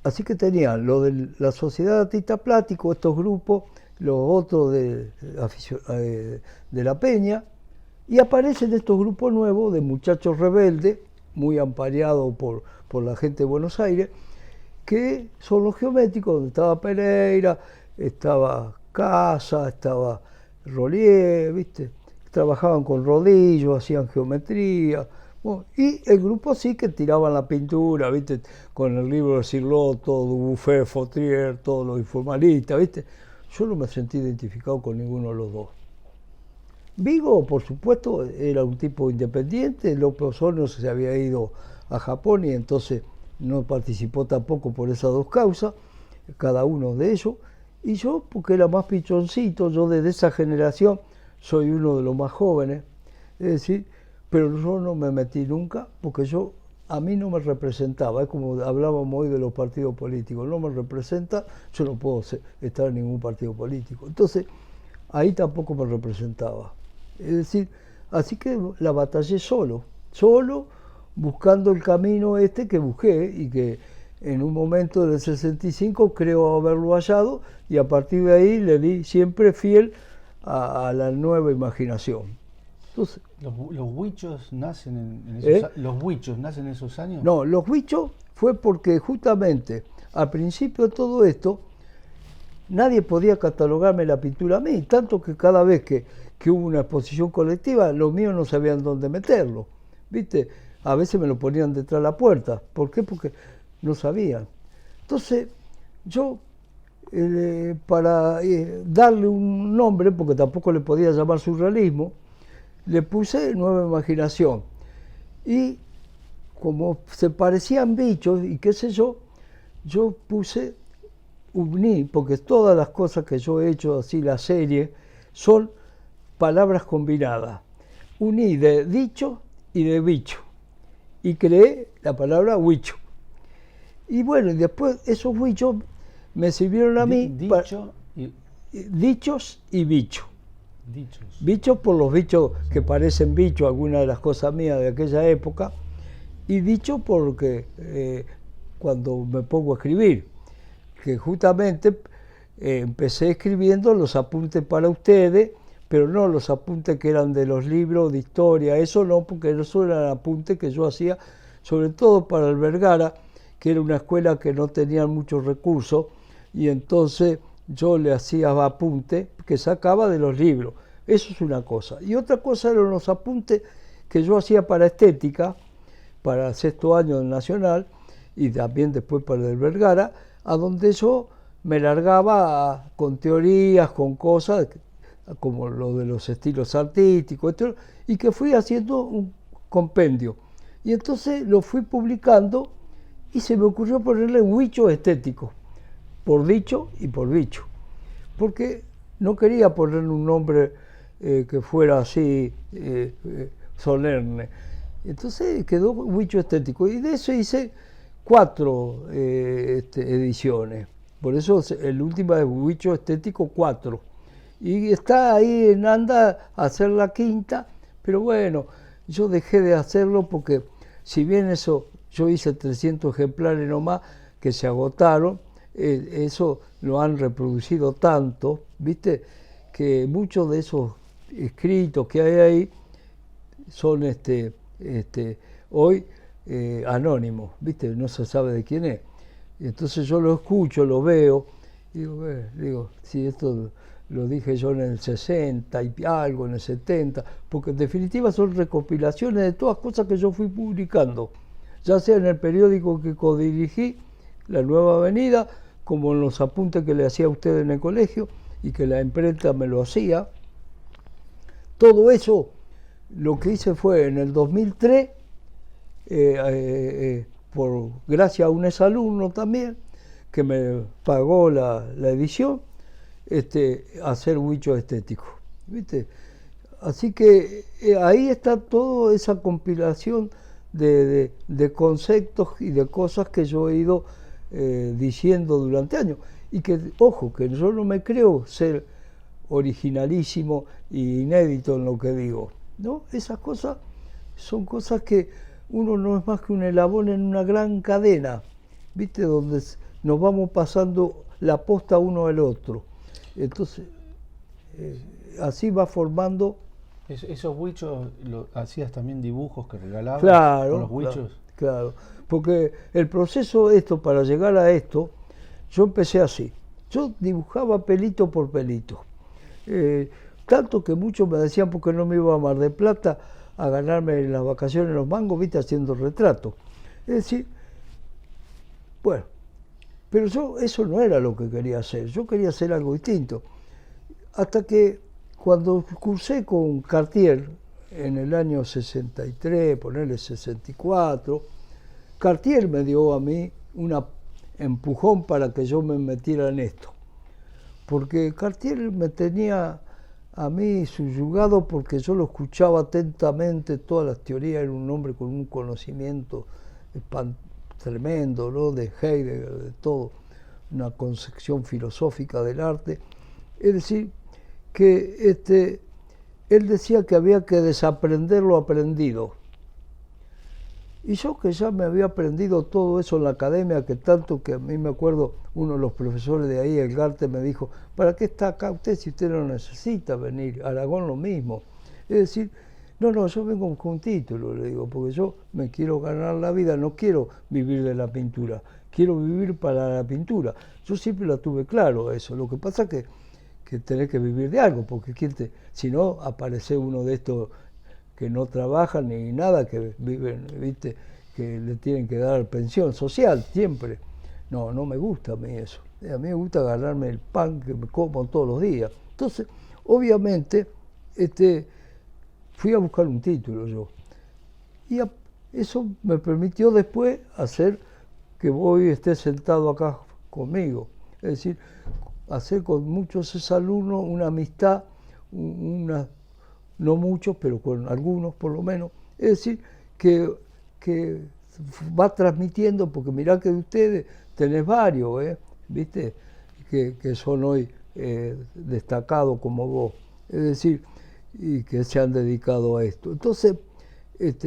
Así que tenían lo de la Sociedad de Artistas Plásticos, estos grupos, los otros de la Peña, Y aparecen estos grupos nuevos de muchachos rebeldes, muy amparados por la gente de Buenos Aires, que son los geométricos, donde estaba Pereira, estaba Casa, estaba Rollier, ¿viste? Trabajaban con rodillos, hacían geometría. Bueno, y el grupo sí que tiraban la pintura, ¿viste? Con el libro de Cirlotto, Dubuffet, Fautrier, todos los informalistas, ¿viste? Yo no me sentí identificado con ninguno de los dos. Vigo, por supuesto, era un tipo independiente. López Osorno se había ido a Japón y entonces no participó tampoco por esas dos causas, cada uno de ellos. Y yo, porque era más pichoncito, yo desde esa generación soy uno de los más jóvenes, es decir, pero yo no me metí nunca, porque a mí no me representaba, es como hablábamos hoy de los partidos políticos, no me representa, yo no puedo estar en ningún partido político. Entonces, ahí tampoco me representaba. Es decir, así que la batallé solo, buscando el camino que busqué y que en un momento del 65 creo haberlo hallado y a partir de ahí le di siempre fiel a la nueva imaginación. Entonces, ¿Los huichos nacen ¿Los huichos nacen en esos años? No, los huichos fue porque justamente al principio de todo esto nadie podía catalogarme la pintura a mí, tanto que cada vez que hubo una exposición colectiva, los míos no sabían dónde meterlo, ¿viste? A veces me lo ponían detrás de la puerta. ¿Por qué? Porque no sabían. Entonces, yo, para darle un nombre, porque tampoco le podía llamar surrealismo, le puse Nueva Imaginación. Y como se parecían bichos y qué sé yo puse uní, porque todas las cosas que yo he hecho, así la serie, son palabras combinadas. Uní de dicho y de bicho. Y creé la palabra huicho. Y bueno, y después esos huichos me sirvieron a mí dichos y bichos. Bichos por los bichos que parecen bichos, algunas de las cosas mías de aquella época, y dicho porque cuando me pongo a escribir, que justamente empecé escribiendo los apuntes para ustedes, pero no los apuntes que eran de los libros de historia, eso no, porque eso eran apuntes que yo hacía, sobre todo para el Vergara, que era una escuela que no tenía muchos recursos, y entonces yo le hacía apuntes que sacaba de los libros. Eso es una cosa. Y otra cosa eran los apuntes que yo hacía para estética, para el 6º año del Nacional, y también después para el Vergara, a donde yo me largaba con teorías, con cosas, como lo de los estilos artísticos, y que fui haciendo un compendio. Y entonces lo fui publicando y se me ocurrió ponerle huicho estético, por dicho y por bicho, porque no quería ponerle un nombre que fuera así solemne. Entonces quedó huicho estético y de eso hice 4 ediciones. Por eso el último es Huicho Estético 4. Y está ahí en anda a hacer la 5ª, pero bueno, yo dejé de hacerlo porque si bien eso, yo hice 300 ejemplares nomás que se agotaron, eso lo han reproducido tanto, ¿viste? Que muchos de esos escritos que hay ahí son hoy anónimos, ¿viste? No se sabe de quién es. Y entonces yo lo escucho, lo veo, y digo, si esto lo dije yo en el 60 y algo, en el 70, porque en definitiva son recopilaciones de todas cosas que yo fui publicando, ya sea en el periódico que codirigí, La Nueva Avenida, como en los apuntes que le hacía a usted en el colegio y que la imprenta me lo hacía. Todo eso lo que hice fue en el 2003, por gracias a un exalumno también, que me pagó la edición, hacer huicho estético, ¿viste? Así que ahí está toda esa compilación de conceptos y de cosas que yo he ido diciendo durante años. Y que, ojo, que yo no me creo ser originalísimo e inédito en lo que digo, ¿no? Esas cosas son cosas que uno no es más que un eslabón en una gran cadena, ¿viste? Donde nos vamos pasando la posta uno al otro. Entonces, así va formando Esos huichos, ¿hacías también dibujos que regalabas con Claro, los huichos? claro. Porque el proceso esto, para llegar a esto, yo empecé así. Yo dibujaba pelito por pelito. Eh, Tanto que muchos me decían porque no me iba a Mar del Plata a ganarme en las vacaciones los mangos, viste, haciendo retratos. Es decir, bueno, pero yo eso no era lo que quería hacer, yo quería hacer algo distinto. Hasta que cuando cursé con Cartier en el año 63, ponerle 64, Cartier me dio a mí un empujón para que yo me metiera en esto. Porque Cartier me tenía a mí subyugado porque yo lo escuchaba atentamente, todas las teorías, era un hombre con un conocimiento tremendo, ¿no? De Heidegger, de todo, una concepción filosófica del arte. Es decir, que él decía que había que desaprender lo aprendido. Y yo que ya me había aprendido todo eso en la academia, que tanto que a mí me acuerdo, uno de los profesores de ahí, el Garte, me dijo, ¿para qué está acá usted si usted no necesita venir? Aragón lo mismo. Es decir, no, yo vengo con un título, le digo, porque yo me quiero ganar la vida, no quiero vivir de la pintura, quiero vivir para la pintura. Yo siempre la tuve claro eso, lo que pasa es que tenés que vivir de algo, porque si no, aparece uno de estos que no trabajan ni nada, que viven, viste, que le tienen que dar pensión social siempre. No me gusta a mí eso. A mí me gusta ganarme el pan que me como todos los días. Entonces, obviamente, fui a buscar un título yo. Y eso me permitió después hacer que Boy esté sentado acá conmigo. Es decir, hacer con muchos exalumnos una amistad, no muchos, pero con algunos por lo menos. Es decir, que va transmitiendo, porque mirá que de ustedes tenés varios, ¿viste? Que son hoy destacados como vos. Es decir, y que se han dedicado a esto. Entonces,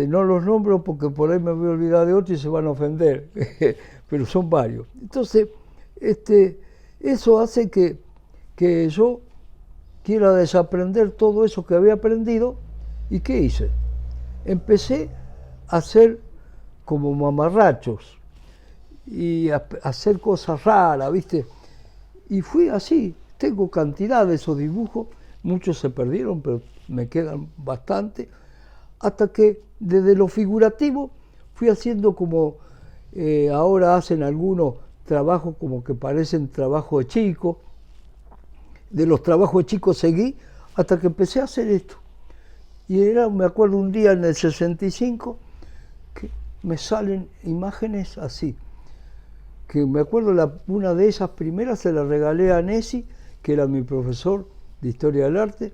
no los nombro porque por ahí me voy a olvidar de otros y se van a ofender, pero son varios. Entonces, eso hace que yo quiera desaprender todo eso que había aprendido. ¿Y qué hice? Empecé a hacer como mamarrachos y a hacer cosas raras, ¿viste? Y fui así. Tengo cantidad de esos dibujos, muchos se perdieron, pero me quedan bastante, hasta que desde lo figurativo fui haciendo como ahora hacen algunos trabajos como que parecen trabajos de chicos. De los trabajos chicos seguí hasta que empecé a hacer esto. Y me acuerdo un día en el 65 que me salen imágenes así. Que me acuerdo una de esas primeras se la regalé a Nessi, que era mi profesor de Historia del Arte.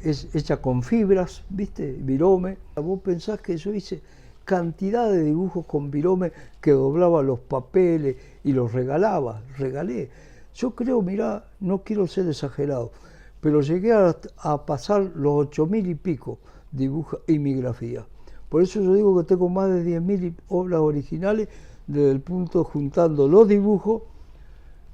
Es hecha con fibras, ¿viste? Virome. Vos pensás que yo hice cantidad de dibujos con virome que doblaba los papeles y los regalé. Yo creo, mirá, no quiero ser exagerado, pero llegué a pasar los 8.000 y pico dibujos y mi grafía. Por eso yo digo que tengo más de 10.000 obras originales desde el punto juntando los dibujos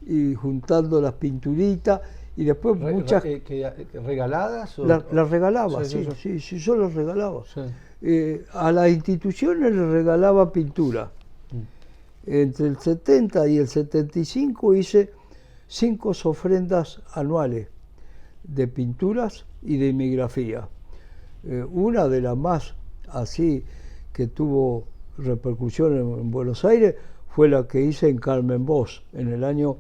y juntando las pinturitas y después muchas... ¿Regaladas? Las regalaba, sí, yo las regalaba. Sí. A las instituciones les regalaba pintura. Entre el 70 y el 75 hice 5 ofrendas anuales de pinturas y de imigrafía. Una de las más así que tuvo repercusión en Buenos Aires fue la que hice en Carmen Bosch en el año,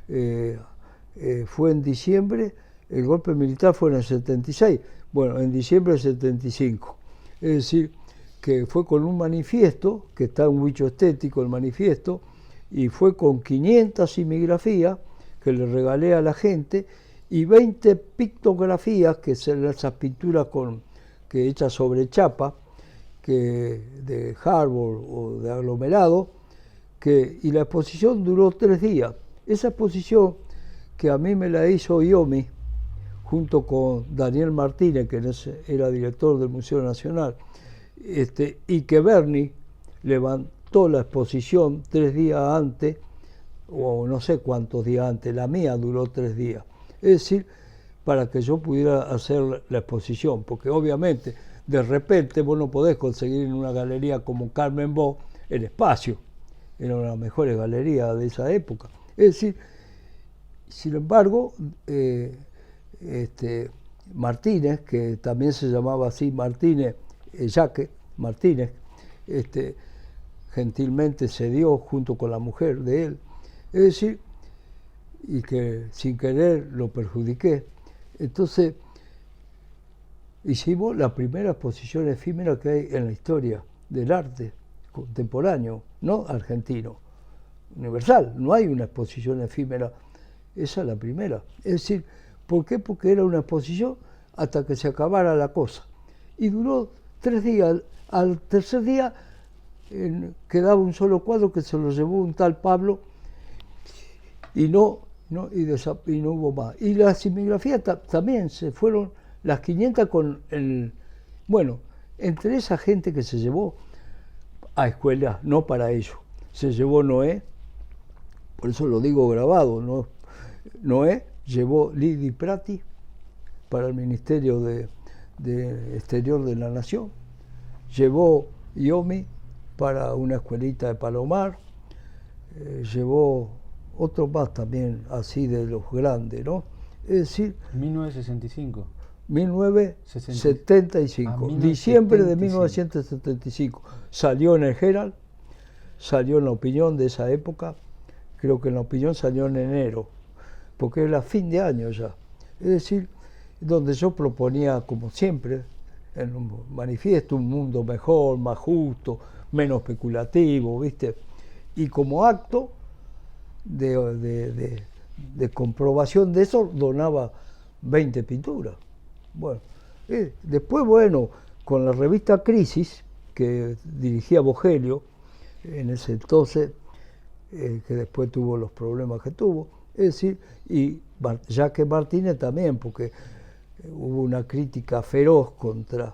fue en diciembre, el golpe militar fue en el 76, bueno, en diciembre del 75. Es decir, que fue con un manifiesto, que está en Huicho Estético el manifiesto, y fue con 500 imigrafías que le regalé a la gente y 20 pictografías, que son esas pinturas que hechas sobre chapa, de Harvard o de aglomerado, y la exposición duró 3 días. Esa exposición que a mí me la hizo Iomi, junto con Daniel Martínez, que era director del Museo Nacional, y que Berni levantó la exposición 3 días antes, o no sé cuántos días antes, la mía duró 3 días. Es decir, para que yo pudiera hacer la exposición, porque obviamente de repente vos no podés conseguir en una galería como Carmen Bo el espacio, era una de las mejores galerías de esa época. Es decir, sin embargo, Martínez, que también se llamaba así Martínez, Jaque Martínez, gentilmente cedió junto con la mujer de él, es decir, y que sin querer lo perjudiqué. Entonces, hicimos la primera exposición efímera que hay en la historia del arte contemporáneo, no argentino, universal. No hay una exposición efímera, esa es la primera. Es decir, ¿por qué? Porque era una exposición hasta que se acabara la cosa. Y duró 3 días. Al tercer día quedaba un solo cuadro que se lo llevó un tal Pablo y no hubo más. Y las semigrafías también se fueron, las 500 con el... Bueno, entre esa gente que se llevó a escuela, no para ello, se llevó Noé, por eso lo digo grabado, ¿no? Noé llevó Lidi Prati para el Ministerio de Exterior de la Nación, llevó Iomi para una escuelita de Palomar, llevó otro más también, así de los grandes, ¿no? Es decir... 1965. 1975, diciembre de 1975. Salió en el Herald, salió en La Opinión de esa época, creo que en La Opinión salió en enero, porque era fin de año ya. Es decir, donde yo proponía, como siempre, en un manifiesto, un mundo mejor, más justo, menos especulativo, ¿viste? Y como acto de comprobación de eso, donaba 20 pinturas. Bueno, después, bueno, con la revista Crisis, que dirigía Bogelio, en ese entonces, que después tuvo los problemas que tuvo, es decir, y Jaque Martínez también, porque hubo una crítica feroz contra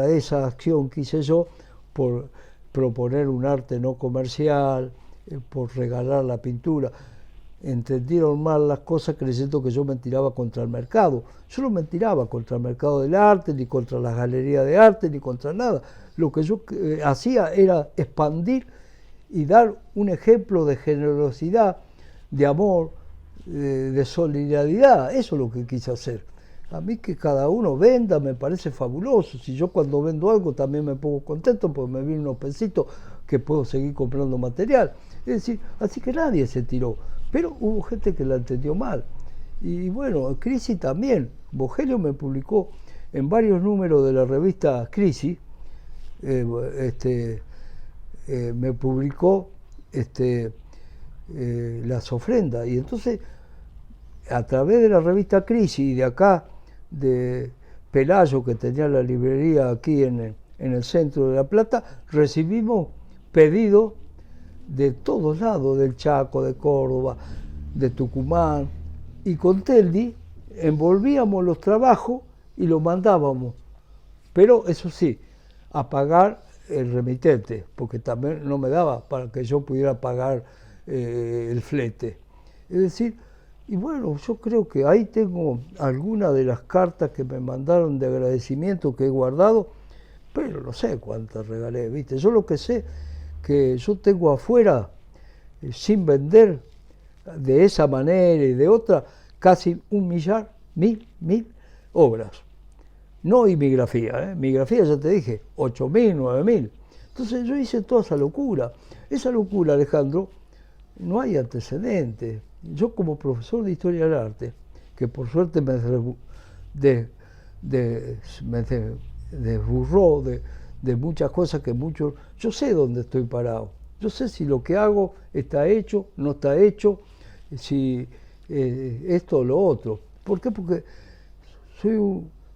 esa acción que hice yo por proponer un arte no comercial, por regalar la pintura. Entendieron mal las cosas creyendo que yo me tiraba contra el mercado. Yo no me tiraba contra el mercado del arte, ni contra las galerías de arte, ni contra nada. Lo que yo hacía era expandir y dar un ejemplo de generosidad, de amor, de solidaridad. Eso es lo que quise hacer. A mí que cada uno venda me parece fabuloso. Si yo cuando vendo algo también me pongo contento porque me vienen unos pesitos que puedo seguir comprando material. Es decir, así que nadie se tiró. Pero hubo gente que la entendió mal. Y bueno, Crisis también. Bogelio me publicó en varios números de la revista Crisis, me publicó las ofrendas. Y entonces, a través de la revista Crisis y de acá, de Pelayo, que tenía la librería aquí en el centro de La Plata, recibimos pedidos de todos lados, del Chaco, de Córdoba, de Tucumán, y con Teldi envolvíamos los trabajos y los mandábamos, pero eso sí, a pagar el remitente, porque también no me daba para que yo pudiera pagar el flete. Es decir, y bueno, yo creo que ahí tengo algunas de las cartas que me mandaron de agradecimiento que he guardado, pero no sé cuántas regalé, ¿viste? Yo lo que sé que yo tengo afuera, sin vender, de esa manera y de otra, casi 1.000.000 obras. No imigrafía, migrafía ya te dije, 8.000, 9.000. Entonces yo hice toda esa locura. Esa locura, Alejandro, no hay antecedentes. Yo como profesor de Historia del Arte, que por suerte me desburró de muchas cosas que muchos... Yo sé dónde estoy parado. Yo sé si lo que hago está hecho, no está hecho, si esto o lo otro. ¿Por qué? Porque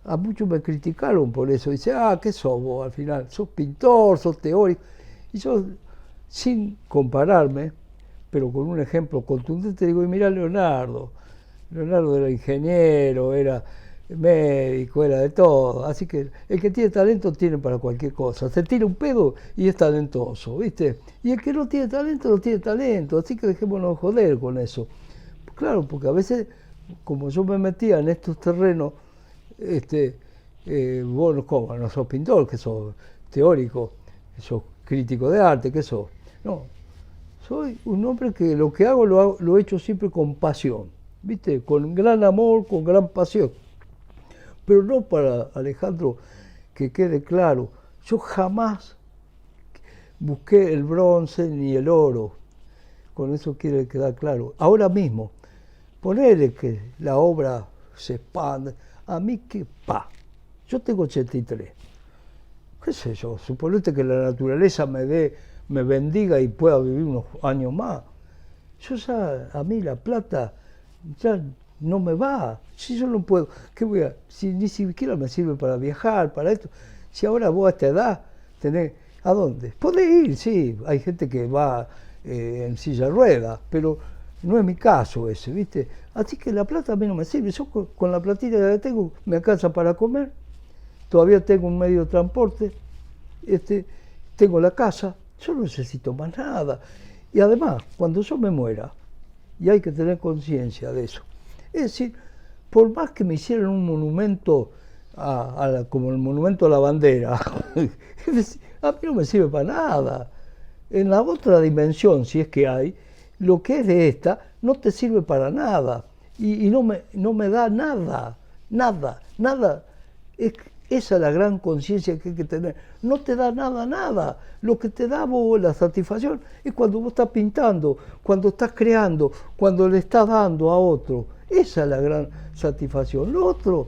a muchos me criticaron por eso. Dice, ¿qué sos vos al final? Sos pintor, sos teórico. Y yo, sin compararme, pero con un ejemplo contundente, digo, y mira Leonardo era ingeniero, era médico, era de todo. Así que el que tiene talento tiene para cualquier cosa. Se tira un pedo y es talentoso, ¿viste? Y el que no tiene talento, no tiene talento. Así que dejémonos joder con eso. Claro, porque a veces como yo me metía en estos terrenos, vos como no sos pintor, que sos teórico, que sos crítico de arte, que sos. No, soy un hombre que lo que hago lo he hecho siempre con pasión, ¿viste? Con gran amor, con gran pasión. Pero no para, Alejandro, que quede claro, yo jamás busqué el bronce ni el oro. Con eso quiere quedar claro. Ahora mismo, ponerle que la obra se expande, a mí que yo tengo 83. ¿Qué sé yo? Suponete que la naturaleza me bendiga y pueda vivir unos años más. Yo ya, a mí la plata ya no me va. Si yo no puedo, ¿qué voy a? Si ni siquiera me sirve para viajar, para esto. Si ahora vos a esta edad tenés, ¿a dónde? Podés ir, sí. Hay gente que va en silla de ruedas, pero no es mi caso ese, ¿viste? Así que la plata a mí no me sirve. Yo con la platita que tengo me alcanza para comer. Todavía tengo un medio de transporte. Tengo la casa. Yo no necesito más nada. Y además, cuando yo me muera, y hay que tener conciencia de eso, es decir, por más que me hicieran un monumento como el monumento a la bandera, es decir, a mí no me sirve para nada. En la otra dimensión, si es que hay, lo que es de esta no te sirve para nada. Y no me da nada, nada. Esa es la gran conciencia que hay que tener. No te da nada. Lo que te da vos la satisfacción es cuando vos estás pintando, cuando estás creando, cuando le estás dando a otro. Esa es la gran satisfacción. Lo otro,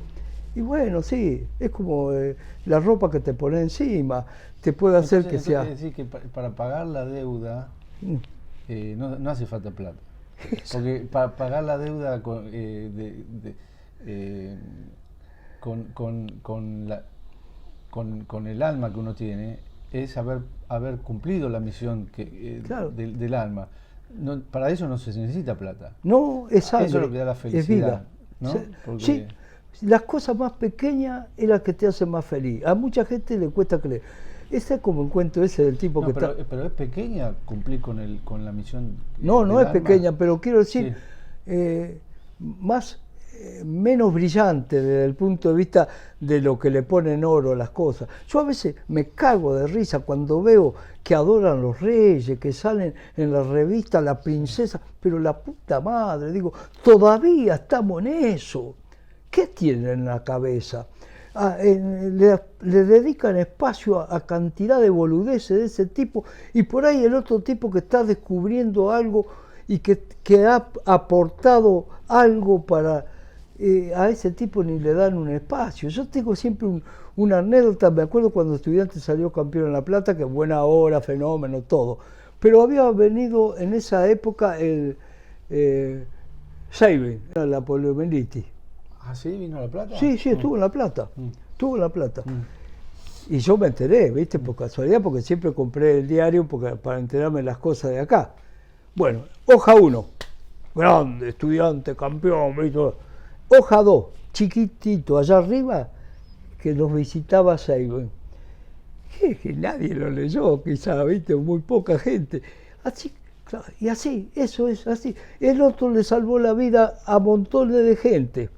y bueno, sí, es como la ropa que te pone encima, te puede hacer que sea... Quiere decir que para pagar la deuda no hace falta plata. Porque para pagar la deuda con el alma que uno tiene es haber cumplido la misión claro. del alma. No, para eso no se necesita plata. No, es sangre, eso es lo que da la felicidad, ¿no? Porque... Sí, las cosas más pequeñas es las que te hacen más feliz. A mucha gente le cuesta creer. Ese es como el cuento ese del tipo que pero, está... pero es pequeña cumplir con la misión. No es alma. pequeña, pero quiero decir, Sí. menos brillante desde el punto de vista de lo que le ponen oro a las cosas. Yo a veces me cago de risa cuando veo que adoran los reyes, que salen en la revista la princesa, pero la puta madre, digo, todavía estamos en eso. ¿Qué tienen en la cabeza? Le dedican espacio a cantidad de boludeces de ese tipo, y por ahí el otro tipo que está descubriendo algo y que ha aportado algo para... a ese tipo ni le dan un espacio. Yo tengo siempre una anécdota, me acuerdo cuando Estudiantes salió campeón en La Plata, que buena hora, fenómeno, todo. Pero había venido en esa época el Sabin, la poliomielitis. ¿Ah, sí? ¿Vino a La Plata? Sí, estuvo en La Plata. Estuvo en La Plata. Y yo me enteré, ¿viste? Por casualidad, porque siempre compré el diario para enterarme de las cosas de acá. Bueno, hoja 1, grande, Estudiante, campeón, ¿viste? Hoja 2, chiquitito, allá arriba, que nos visitaba Sabin. Que nadie lo leyó, quizá, ¿viste? Muy poca gente. Así, claro, y así, eso es así. El otro le salvó la vida a montones de gente.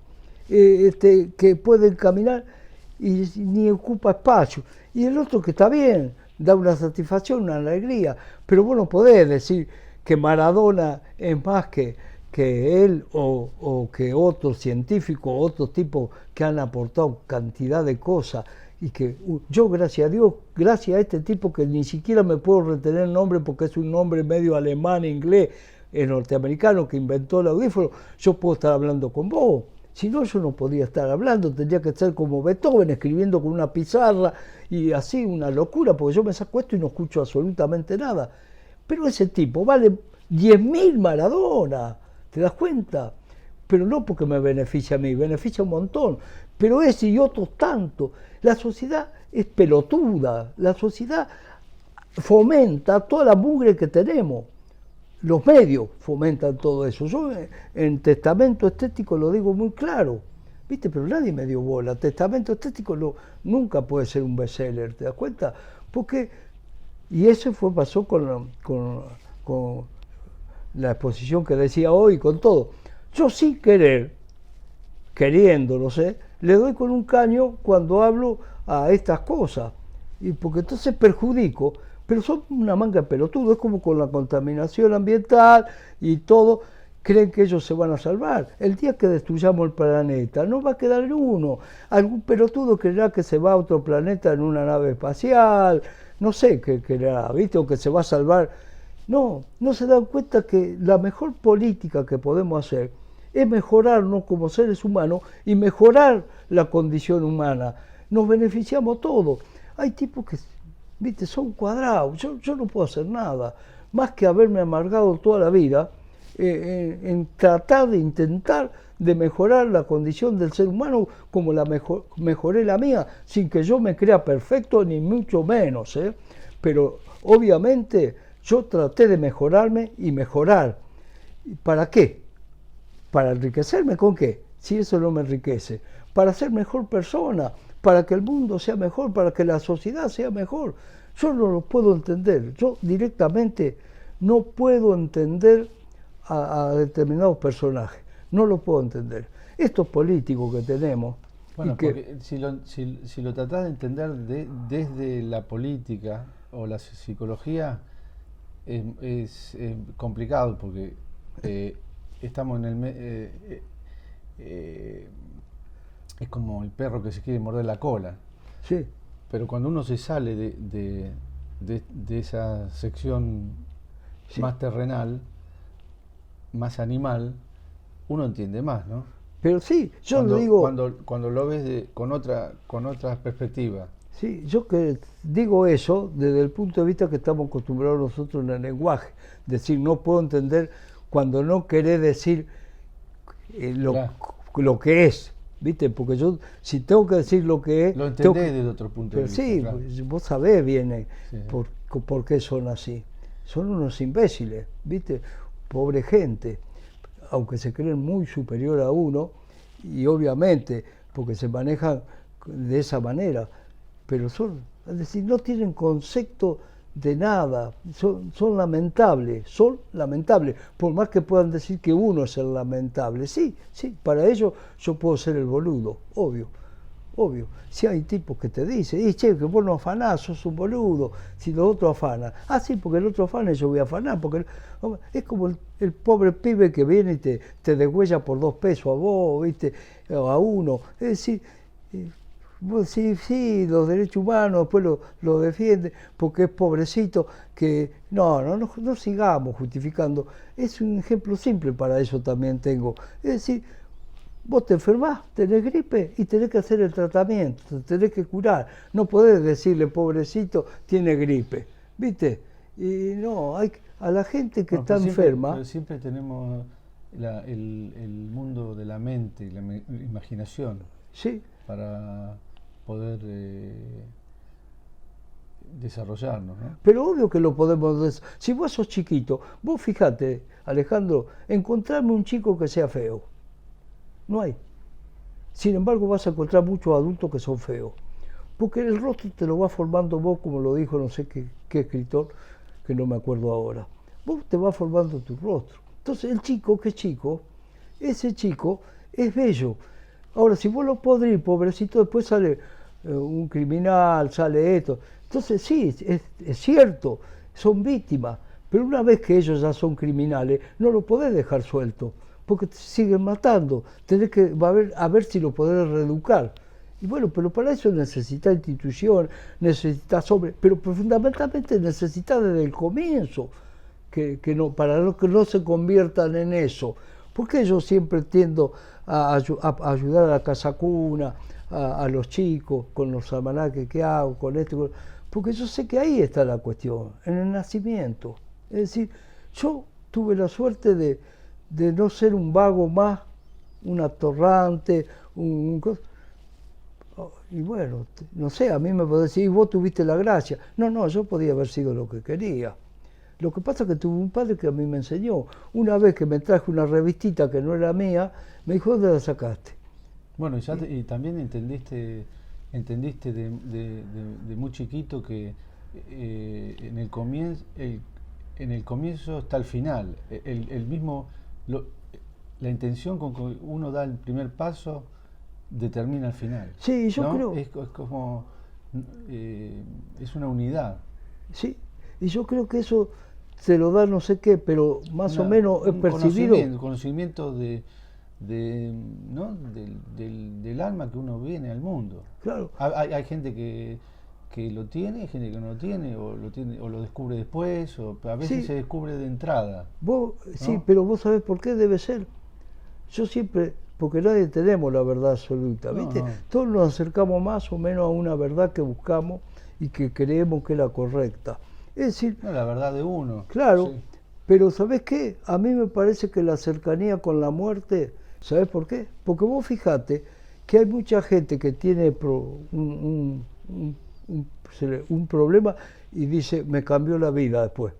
Que pueden caminar y ni ocupa espacio. Y el otro que está bien, da una satisfacción, una alegría, pero vos no podés decir que Maradona es más que él o que otros científicos, otros tipos que han aportado cantidad de cosas, y que yo, gracias a Dios, gracias a este tipo que ni siquiera me puedo retener el nombre porque es un nombre medio alemán, inglés, norteamericano, que inventó el audífono, yo puedo estar hablando con vos. Si no, yo no podía estar hablando, tendría que ser como Beethoven, escribiendo con una pizarra y así, una locura, porque yo me saco esto y no escucho absolutamente nada. Pero ese tipo vale 10.000 Maradona, ¿te das cuenta? Pero no porque me beneficia a mí, beneficia un montón. Pero ese y otros tantos. La sociedad es pelotuda, la sociedad fomenta toda la mugre que tenemos. Los medios fomentan todo eso. Yo en Testamento Estético lo digo muy claro, ¿viste? Pero nadie me dio bola. Testamento Estético nunca puede ser un bestseller, ¿te das cuenta? Porque, y eso pasó con la exposición que decía hoy, con todo. Yo sin querer, queriendo, no sé, le doy con un caño cuando hablo a estas cosas. Y porque entonces perjudico, pero son una manga de pelotudos, es como con la contaminación ambiental y todo, creen que ellos se van a salvar. El día que destruyamos el planeta, no va a quedar uno. Algún pelotudo creerá que se va a otro planeta en una nave espacial, no sé qué creerá, ¿viste? O que se va a salvar. No, no se dan cuenta que la mejor política que podemos hacer es mejorarnos como seres humanos y mejorar la condición humana. Nos beneficiamos todos. Hay tipos que, viste, son cuadrados. Yo no puedo hacer nada, más que haberme amargado toda la vida en tratar de intentar de mejorar la condición del ser humano como la mejoré la mía, sin que yo me crea perfecto, ni mucho menos. Pero obviamente yo traté de mejorarme y mejorar. ¿Para qué? ¿Para enriquecerme con qué? Si eso no me enriquece. Para ser mejor persona, para que el mundo sea mejor, para que la sociedad sea mejor. Yo no lo puedo entender. Yo directamente no puedo entender a determinados personajes. No lo puedo entender. Estos políticos que tenemos... Bueno, que, porque si lo tratás de entender desde la política o la psicología, es complicado porque estamos en es como el perro que se quiere morder la cola. sí. Pero cuando uno se sale de esa sección Sí. más terrenal, más animal, uno entiende más, ¿no? Pero sí, yo lo digo... Cuando lo ves con otra perspectiva. Sí, yo que digo eso desde el punto de vista que estamos acostumbrados nosotros en el lenguaje. Decir, no puedo entender cuando no querés decir Claro. lo que es. ¿Viste? Porque yo, si tengo que decir lo que es... Lo entendés desde otro punto de Pero vista. sí, Claro. vos sabés bien Sí. por qué son así. Son unos imbéciles, ¿viste? Pobre gente, aunque se creen muy superior a uno, y obviamente, porque se manejan de esa manera, pero es decir, no tienen concepto de nada, son lamentables, por más que puedan decir que uno es el lamentable. Sí, para ellos yo puedo ser el boludo, obvio. Si hay tipos que te dicen, y che, que vos no afanás, sos un boludo, si los otros afanan. Ah, sí, porque el otro afana y yo voy a afanar, porque es como el pobre pibe que viene y te degüella por 2 pesos a vos, ¿viste? O a uno. Es decir, sí, los derechos humanos, después lo defiende, porque es pobrecito, que no sigamos justificando. Es un ejemplo simple para eso también tengo. Es decir, vos te enfermás, tenés gripe y tenés que hacer el tratamiento, te tenés que curar. No podés decirle, pobrecito, tiene gripe, ¿viste? Y no, a la gente que está enferma... Pero siempre tenemos el mundo de la mente, la imaginación, Sí, para poder desarrollarnos, ¿no? pero obvio que lo podemos... Si vos sos chiquito, vos fíjate, Alejandro, encontrarme un chico que sea feo. No hay. Sin embargo, vas a encontrar muchos adultos que son feos. Porque el rostro te lo va formando vos, como lo dijo no sé qué escritor, que no me acuerdo ahora. Vos te vas formando tu rostro. Entonces, el chico, que es chico, ese chico es bello. Ahora, si vos lo podrís, pobrecito, después sale un criminal, sale esto. Entonces, sí, es cierto, son víctimas. Pero una vez que ellos ya son criminales, no lo podés dejar suelto, porque te siguen matando. Tenés que a ver si lo podés reeducar. Y bueno, pero para eso necesitas institución, necesitas pero fundamentalmente necesitas desde el comienzo, para que no se conviertan en eso. Porque yo siempre tiendo a ayudar a la casa cuna, a los chicos, con los almanaques que hago, con esto, porque yo sé que ahí está la cuestión, en el nacimiento. Es decir, yo tuve la suerte de no ser un vago más, un atorrante, y bueno, no sé, a mí me puede decir, vos tuviste la gracia. No, yo podía haber sido lo que quería. Lo que pasa es que tuve un padre que a mí me enseñó. Una vez que me traje una revistita que no era mía, me dijo, ¿dónde la sacaste? Bueno, y también entendiste de muy chiquito que en el comienzo está el final. El mismo, la intención con que uno da el primer paso determina el final. Sí, yo ¿no? creo. Es como, es una unidad. Sí, y yo creo que eso se lo da no sé qué, pero más o menos es Un percibido. conocimiento ¿no? del alma que uno viene al mundo. Claro. Hay gente que lo tiene, hay gente que no lo tiene, o lo descubre después, o a veces Sí, se descubre de entrada. vos, sí, ¿no? pero vos sabés por qué debe ser. Yo siempre, porque nadie tenemos la verdad absoluta, No, ¿viste? no. Todos nos acercamos más o menos a una verdad que buscamos y que creemos que es la correcta. Es decir, No, la verdad de uno. claro, Sí. pero ¿sabés qué? A mí me parece que la cercanía con la muerte, ¿sabés por qué? Porque vos fijate que hay mucha gente que tiene un problema y dice, me cambió la vida después.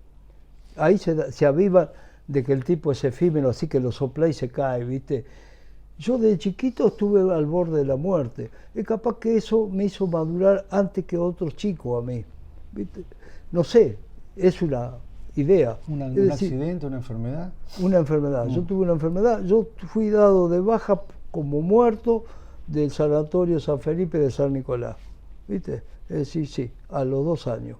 Ahí se aviva de que el tipo es efímero, así que lo sopla y se cae, ¿viste? Yo de chiquito estuve al borde de la muerte. Es capaz que eso me hizo madurar antes que otros chicos a mí, ¿viste? No sé, es una idea. Un Es decir, accidente, una enfermedad. una enfermedad. Yo tuve una enfermedad, yo fui dado de baja como muerto del sanatorio San Felipe de San Nicolás, ¿viste? Es decir, sí, a los 2 años.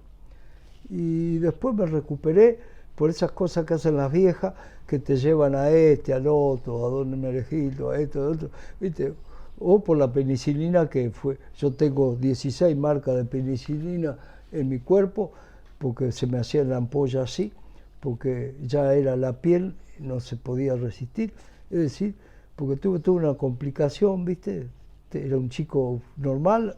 Y después me recuperé por esas cosas que hacen las viejas, que te llevan a este, al otro, a Don Hermenegildo, a esto, a otro, ¿viste? O por la penicilina que fue, yo tengo 16 marcas de penicilina en mi cuerpo, porque se me hacía la ampolla así, porque ya era la piel, no se podía resistir, es decir, porque tuve una complicación, ¿viste? Era un chico normal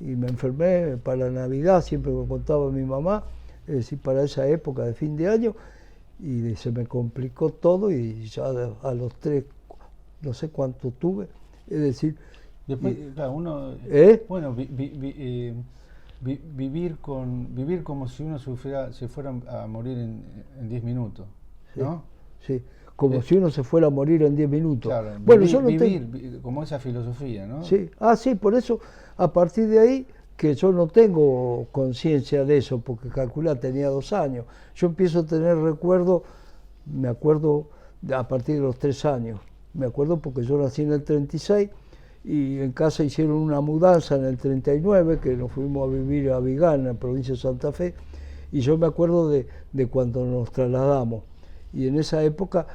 y me enfermé para la Navidad, siempre me contaba mi mamá, es decir, para esa época de fin de año, y se me complicó todo y ya a los 3, no sé cuánto tuve, es decir... Después, claro, uno, bueno, vivir como si uno se fuera a morir en 10 minutos, ¿no? Sí, como si uno se fuera a morir en 10 minutos. Claro, Bueno, yo no como esa filosofía, ¿no? Sí, sí, por eso, a partir de ahí, que yo no tengo conciencia de eso, porque calculá, tenía 2 años. Yo empiezo a tener recuerdo, me acuerdo a partir de los 3 años. Me acuerdo porque yo nací en el 36 y en casa hicieron una mudanza en el 39, que nos fuimos a vivir a Vigán, en la provincia de Santa Fe, y yo me acuerdo de cuando nos trasladamos. Y en esa época,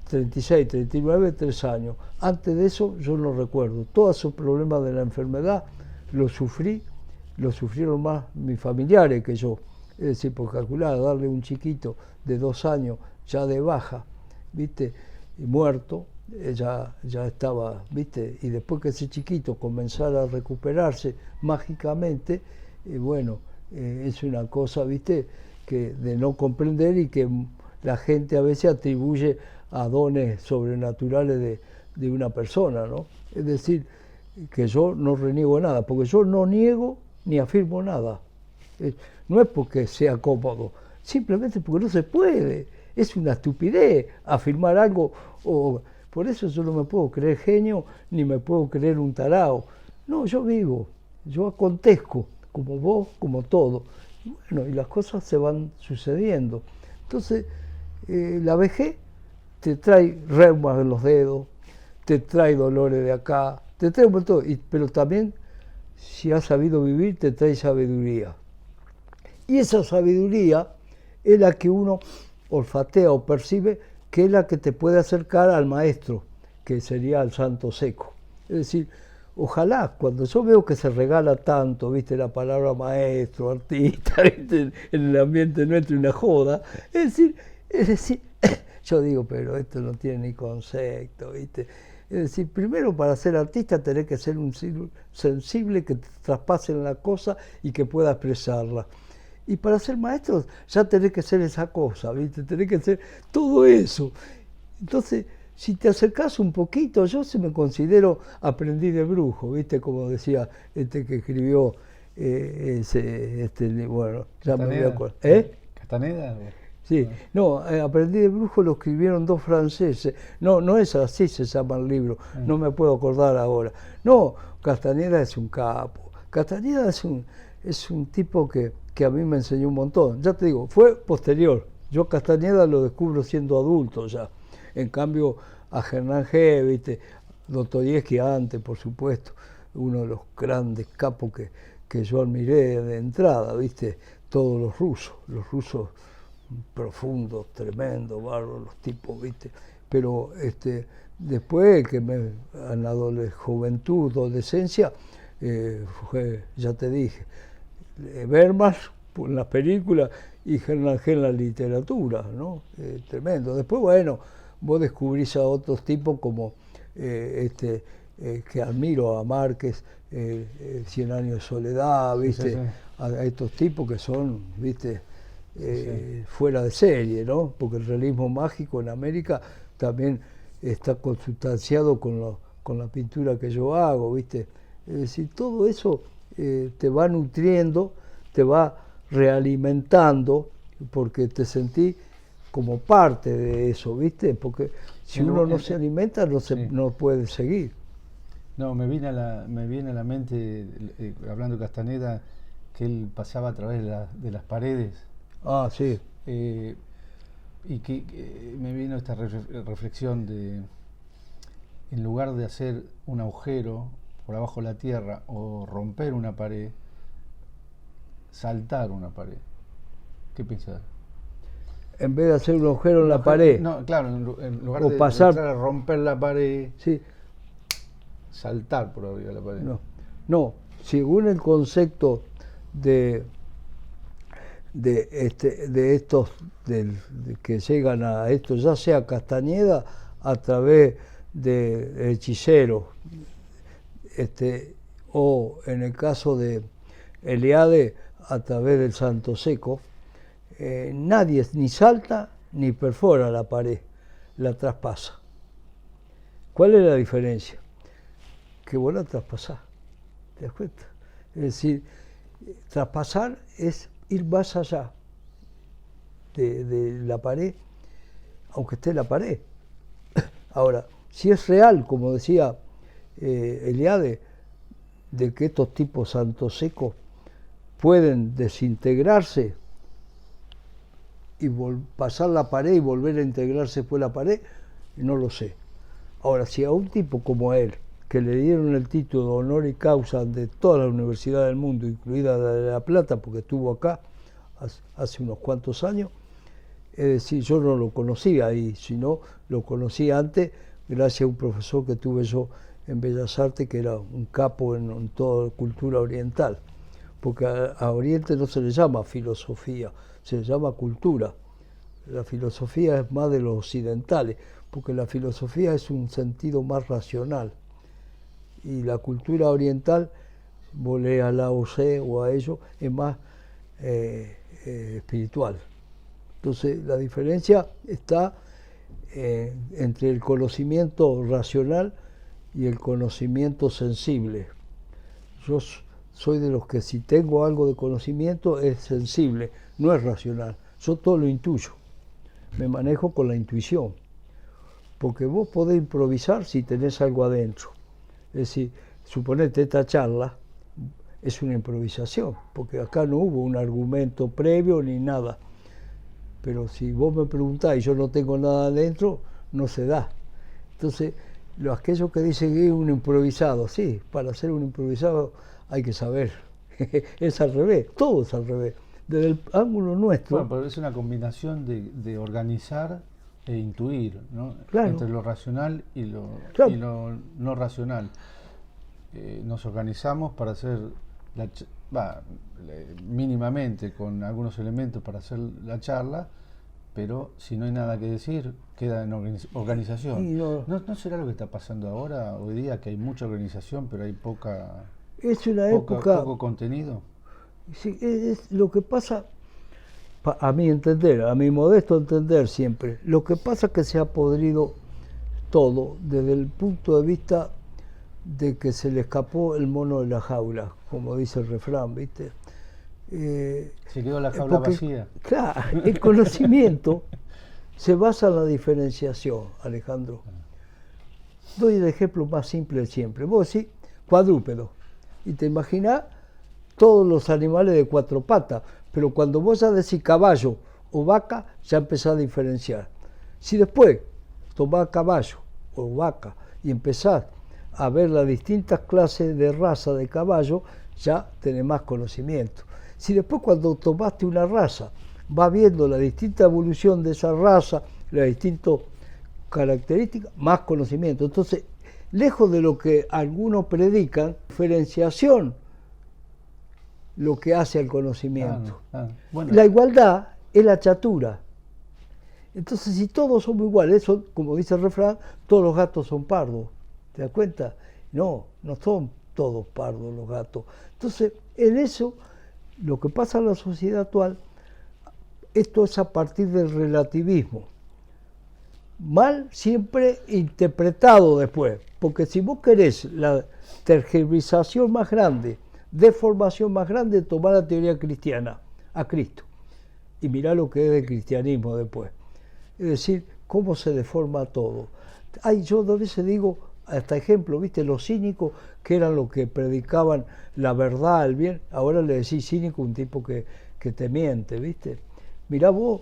36, 39, 3 años. Antes de eso yo no recuerdo. Todos esos problemas de la enfermedad los sufrieron más mis familiares que yo. Es decir, por calcular, darle a un chiquito de 2 años ya de baja, ¿viste? Y muerto, ya estaba, ¿viste? Y después que ese chiquito comenzara a recuperarse mágicamente, bueno, es una cosa, ¿viste? Que de no comprender y que la gente a veces atribuye a dones sobrenaturales de una persona, ¿no? Es decir, que yo no reniego nada, porque yo no niego ni afirmo nada. No es porque sea cómodo, simplemente porque no se puede. Es una estupidez afirmar algo. Por eso yo no me puedo creer genio ni me puedo creer un tarao. No, yo vivo, yo acontezco, como vos, como todo. Y bueno, y las cosas se van sucediendo. Entonces, la vejez te trae reumas en los dedos, te trae dolores de acá, te trae un montón, pero también, si has sabido vivir, te trae sabiduría. Y esa sabiduría es la que uno olfatea o percibe, que es la que te puede acercar al maestro, que sería el santo seco. Es decir, ojalá, cuando yo veo que se regala tanto, viste, la palabra maestro, artista, ¿viste? En el ambiente nuestro, una joda, es decir, yo digo, pero esto no tiene ni concepto, ¿viste? Es decir, primero para ser artista tenés que ser un sensible que te traspasen la cosa y que pueda expresarla. Y para ser maestro ya tenés que ser esa cosa, ¿viste? Tenés que ser todo eso. Entonces, si te acercás un poquito, yo se me considero aprendiz de brujo, ¿viste? Como decía que escribió bueno, ya me voy a acordar. ¿Castaneda? Sí, no, Aprendiz de brujo lo escribieron 2 franceses. No es así, se llama el libro, no me puedo acordar ahora. No, Castaneda es un capo. Castaneda es un tipo que a mí me enseñó un montón. Ya te digo, fue posterior. Yo Castaneda lo descubro siendo adulto ya. En cambio, a Hernán G, ¿viste? Dostoyevsky antes, por supuesto, uno de los grandes capos que yo admiré de entrada, ¿viste? Todos los rusos profundos, tremendos, bárbaros, los tipos, ¿viste? Pero después que en la juventud, adolescencia, fue, ya te dije, Bergman en las películas y Hernán G en la literatura, ¿no? Tremendo. Después, bueno, vos descubrís a otros tipos como que admiro, a Márquez, 100 años de soledad, ¿viste? Sí, sí. A estos tipos que son, ¿viste? Sí. Fuera de serie, ¿no? Porque el realismo mágico en América también está consustanciado con la pintura que yo hago, ¿viste? Es decir, todo eso te va nutriendo, te va realimentando, porque te sentís como parte de eso, ¿viste? Porque si uno no se alimenta, no puede seguir. No, me viene a la mente, hablando de Castaneda, que él pasaba a través de las paredes. Ah, sí. Y que me vino esta reflexión de, en lugar de hacer un agujero por abajo de la tierra o romper una pared, saltar una pared. ¿Qué pensás? En vez de hacer un agujero en la pared. No, claro, en lugar de pasar, entrar a romper la pared, sí, saltar por arriba de la pared. No, según el concepto de estos que llegan a esto, ya sea Castañeda a través de hechiceros, o en el caso de Eliade a través del Santo Seco, nadie ni salta ni perfora la pared, la traspasa. ¿Cuál es la diferencia? Que vos la traspasás, ¿te das cuenta? Es decir, traspasar es ir más allá de la pared, aunque esté en la pared. Ahora, si es real, como decía Eliade, de que estos tipos santos secos pueden desintegrarse y pasar la pared y volver a integrarse después la pared, no lo sé. Ahora, si a un tipo como él, que le dieron el título de honor y causa de toda la universidad del mundo, incluida la de La Plata, porque estuvo acá hace unos cuantos años, es decir, yo no lo conocía ahí, sino lo conocí antes gracias a un profesor que tuve yo en Bellas Artes, que era un capo en toda cultura oriental, porque a Oriente no se le llama filosofía, se le llama cultura. La filosofía es más de los occidentales, porque la filosofía es un sentido más racional, y la cultura oriental, vos lees a Lao Tse o a ellos, es más espiritual. Entonces la diferencia está entre el conocimiento racional y el conocimiento sensible. Yo soy de los que si tengo algo de conocimiento es sensible, no es racional. Yo todo lo intuyo, me manejo con la intuición, porque vos podés improvisar si tenés algo adentro. Es decir, suponete esta charla es una improvisación, porque acá no hubo un argumento previo ni nada. Pero si vos me preguntás y yo no tengo nada adentro, no se da. Entonces, aquellos que dicen que es un improvisado, sí, para ser un improvisado hay que saber. Es al revés, todo es al revés. Desde el ángulo nuestro. Bueno, pero es una combinación de organizar e intuir, ¿no? Claro. Entre lo racional y lo no racional. Nos organizamos para hacer mínimamente con algunos elementos para hacer la charla, pero si no hay nada que decir, queda en organización. ¿No será lo que está pasando ahora, hoy día, que hay mucha organización, pero hay poco contenido? Sí, es lo que pasa, a mi entender, a mi modesto entender siempre, lo que pasa es que se ha podrido todo desde el punto de vista de que se le escapó el mono de la jaula, como dice el refrán, ¿viste? Se quedó la jaula vacía. Claro, el conocimiento se basa en la diferenciación, Alejandro. Doy el ejemplo más simple de siempre. Vos decís cuadrúpedo, y te imaginás todos los animales de cuatro patas, pero cuando vos ya decís caballo o vaca, ya empezás a diferenciar. Si después tomás caballo o vaca, y empezás a ver las distintas clases de raza de caballo, ya tenés más conocimiento. Si después cuando tomaste una raza, vas viendo la distinta evolución de esa raza, las distintas características, más conocimiento. Entonces, lejos de lo que algunos predican, diferenciación, lo que hace al conocimiento. Bueno. La igualdad es la chatura. Entonces, si todos somos iguales, eso, como dice el refrán, todos los gatos son pardos. ¿Te das cuenta? No, no son todos pardos los gatos. Entonces, en eso, lo que pasa en la sociedad actual, esto es a partir del relativismo. Mal siempre interpretado después, porque si vos querés la tergiversación más grande, deformación más grande, tomá la teoría cristiana, a Cristo, y mirá lo que es el cristianismo después. Es decir, cómo se deforma todo. Yo a veces digo, hasta ejemplo, ¿viste? Los cínicos, que eran los que predicaban la verdad, el bien, ahora le decís cínico a un tipo que te miente, ¿viste? Mirá vos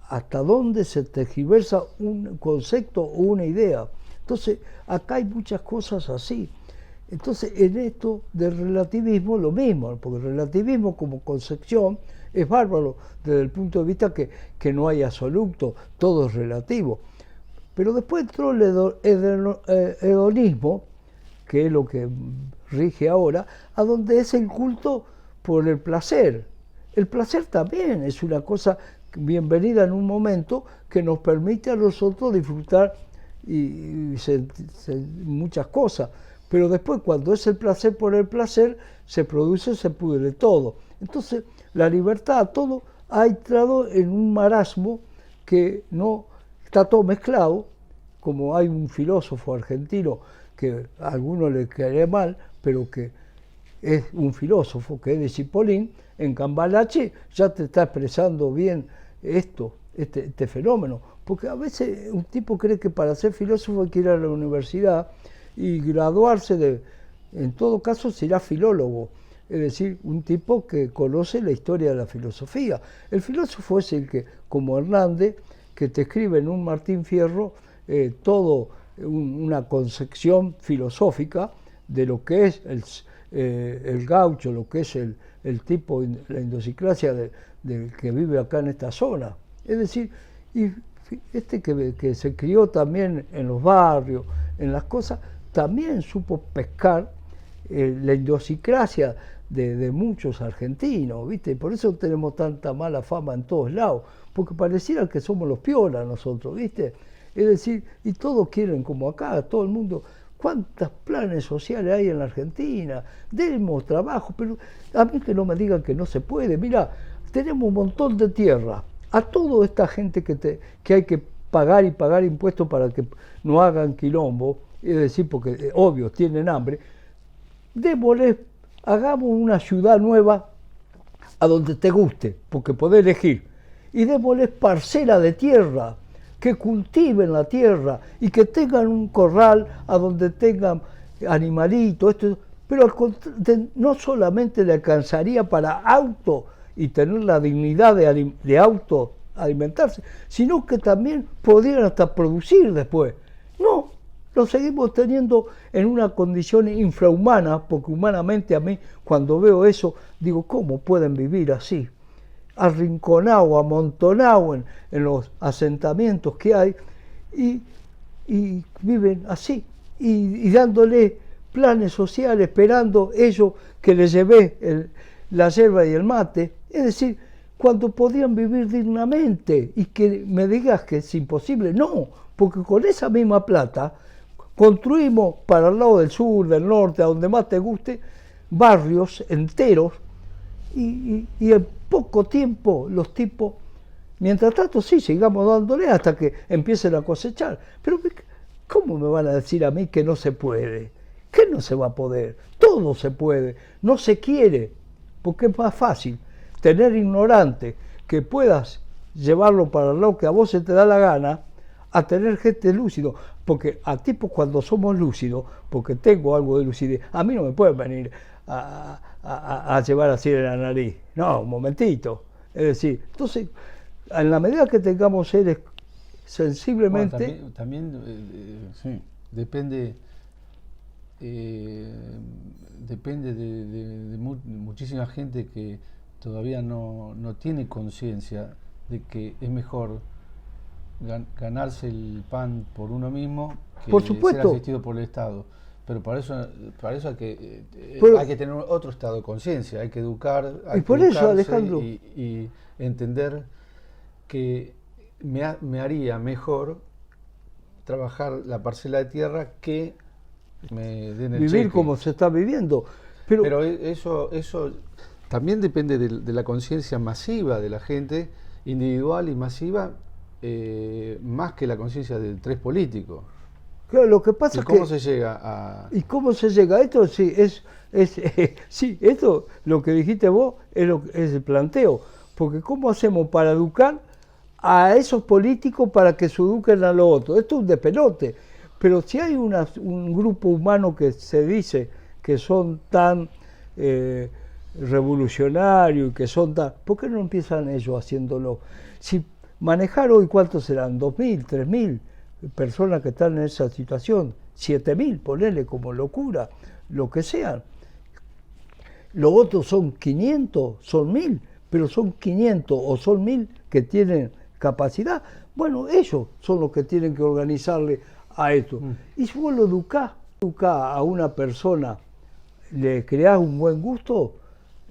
hasta dónde se tergiversa un concepto o una idea. Entonces, acá hay muchas cosas así. Entonces, en esto del relativismo, lo mismo, porque el relativismo como concepción es bárbaro desde el punto de vista que no hay absoluto, todo es relativo. Pero después entró el hedonismo, que es lo que rige ahora, a donde es el culto por el placer. El placer también es una cosa bienvenida en un momento que nos permite a nosotros disfrutar y muchas cosas. Pero después, cuando es el placer por el placer, se pudre todo. Entonces, la libertad, todo ha entrado en un marasmo que no está todo mezclado, como hay un filósofo argentino que a algunos le cae mal, pero que es un filósofo, que es de Cipollín, en Cambalache ya te está expresando bien este fenómeno. Porque a veces un tipo cree que para ser filósofo hay que ir a la universidad y graduarse en todo caso será filólogo, es decir, un tipo que conoce la historia de la filosofía. El filósofo es el que, como Hernández, que te escribe en un Martín Fierro todo una concepción filosófica de lo que es el gaucho, lo que es el tipo, la idiosincrasia del que vive acá en esta zona. Es decir, y que se crió también en los barrios, en las cosas, también supo pescar la idiosincrasia de muchos argentinos, ¿viste? Por eso tenemos tanta mala fama en todos lados, porque pareciera que somos los piolas nosotros, ¿viste? Es decir, y todos quieren como acá, todo el mundo. ¿Cuántos planes sociales hay en la Argentina? Demos trabajo, pero a mí que no me digan que no se puede. Mira, tenemos un montón de tierra. A toda esta gente que hay que pagar y pagar impuestos para que no hagan quilombo, es decir, porque obvio, tienen hambre, démosles, hagamos una ciudad nueva a donde te guste, porque podés elegir, y démosles parcela de tierra, que cultiven la tierra y que tengan un corral a donde tengan animalitos, pero no solamente le alcanzaría para auto y tener la dignidad de auto alimentarse, sino que también podrían hasta producir después. No, lo seguimos teniendo en una condición infrahumana, porque humanamente a mí cuando veo eso digo, ¿cómo pueden vivir así? Arrinconado, amontonado en los asentamientos que hay y viven así y dándole planes sociales, esperando ellos que les llevé la yerba y el mate, es decir, cuando podían vivir dignamente y que me digas que es imposible, no, porque con esa misma plata construimos para el lado del sur, del norte, a donde más te guste, barrios enteros y en poco tiempo los tipos, mientras tanto sí, sigamos dándole hasta que empiecen a cosechar. Pero ¿cómo me van a decir a mí que no se puede? ¿Qué no se va a poder? Todo se puede, no se quiere, porque es más fácil tener ignorante que puedas llevarlo para el lado que a vos se te da la gana, a tener gente lúcido, porque a tipos cuando somos lúcidos, porque tengo algo de lucidez, a mí no me pueden venir a llevar así de la nariz. No, un momentito. Es decir, entonces, en la medida que tengamos seres sensiblemente. Bueno, también sí, depende, depende de muchísima gente que todavía no tiene conciencia de que es mejor ganarse el pan por uno mismo que Por ser supuesto. asistido por el Estado. Pero para eso Pero- hay que tener otro estado de conciencia, hay que educar, Y por eso, Alejandro, y entender que me haría mejor trabajar la parcela de tierra que me den el vivir cheque. como se está viviendo. Pero eso también depende de la conciencia masiva de la gente, individual y masiva, más que la conciencia de tres políticos. claro, lo que pasa ¿Y es cómo que... se llega a...? ¿Y cómo se llega a esto? Sí, sí, esto, lo que dijiste vos, es el planteo. Porque ¿cómo hacemos para educar a esos políticos para que se eduquen a los otros? Esto es un despelote. Pero si hay un grupo humano que se dice que son tan revolucionarios y que son tan... ¿Por qué no empiezan ellos haciéndolo? Si manejar hoy, ¿cuántos serán? ¿2.000, 3.000 personas que están en esa situación? 7.000, ponele como locura, lo que sean. Los otros son 500, son 1.000, pero son 500 o son 1.000 que tienen capacidad. Bueno, ellos son los que tienen que organizarle a esto. Y si vos lo educás a una persona, le creás un buen gusto,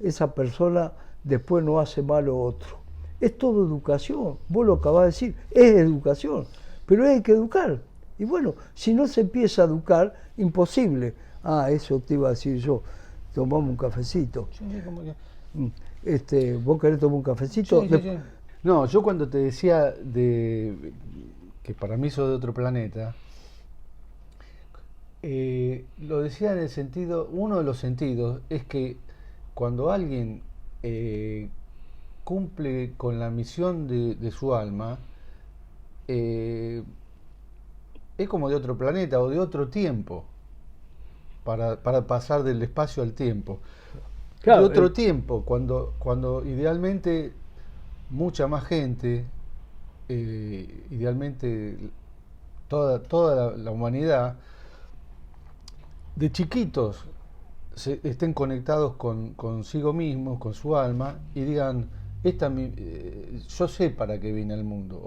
esa persona después no hace mal a otro. Es todo educación, vos lo acabás de decir, es educación, pero hay que educar. Y bueno, si no se empieza a educar, imposible. Ah, eso te iba a decir yo, tomamos un cafecito. Sí, como que... ¿Vos querés tomar un cafecito? Sí, sí, sí. No, yo cuando te decía que para mí sos de otro planeta, lo decía en el sentido, uno de los sentidos es que cuando alguien cumple con la misión de su alma, es como de otro planeta o de otro tiempo, para pasar del espacio al tiempo. Claro, de otro tiempo, cuando idealmente mucha más gente, idealmente toda la humanidad, de chiquitos estén conectados consigo mismos, con su alma, y digan, yo sé para qué vine al mundo,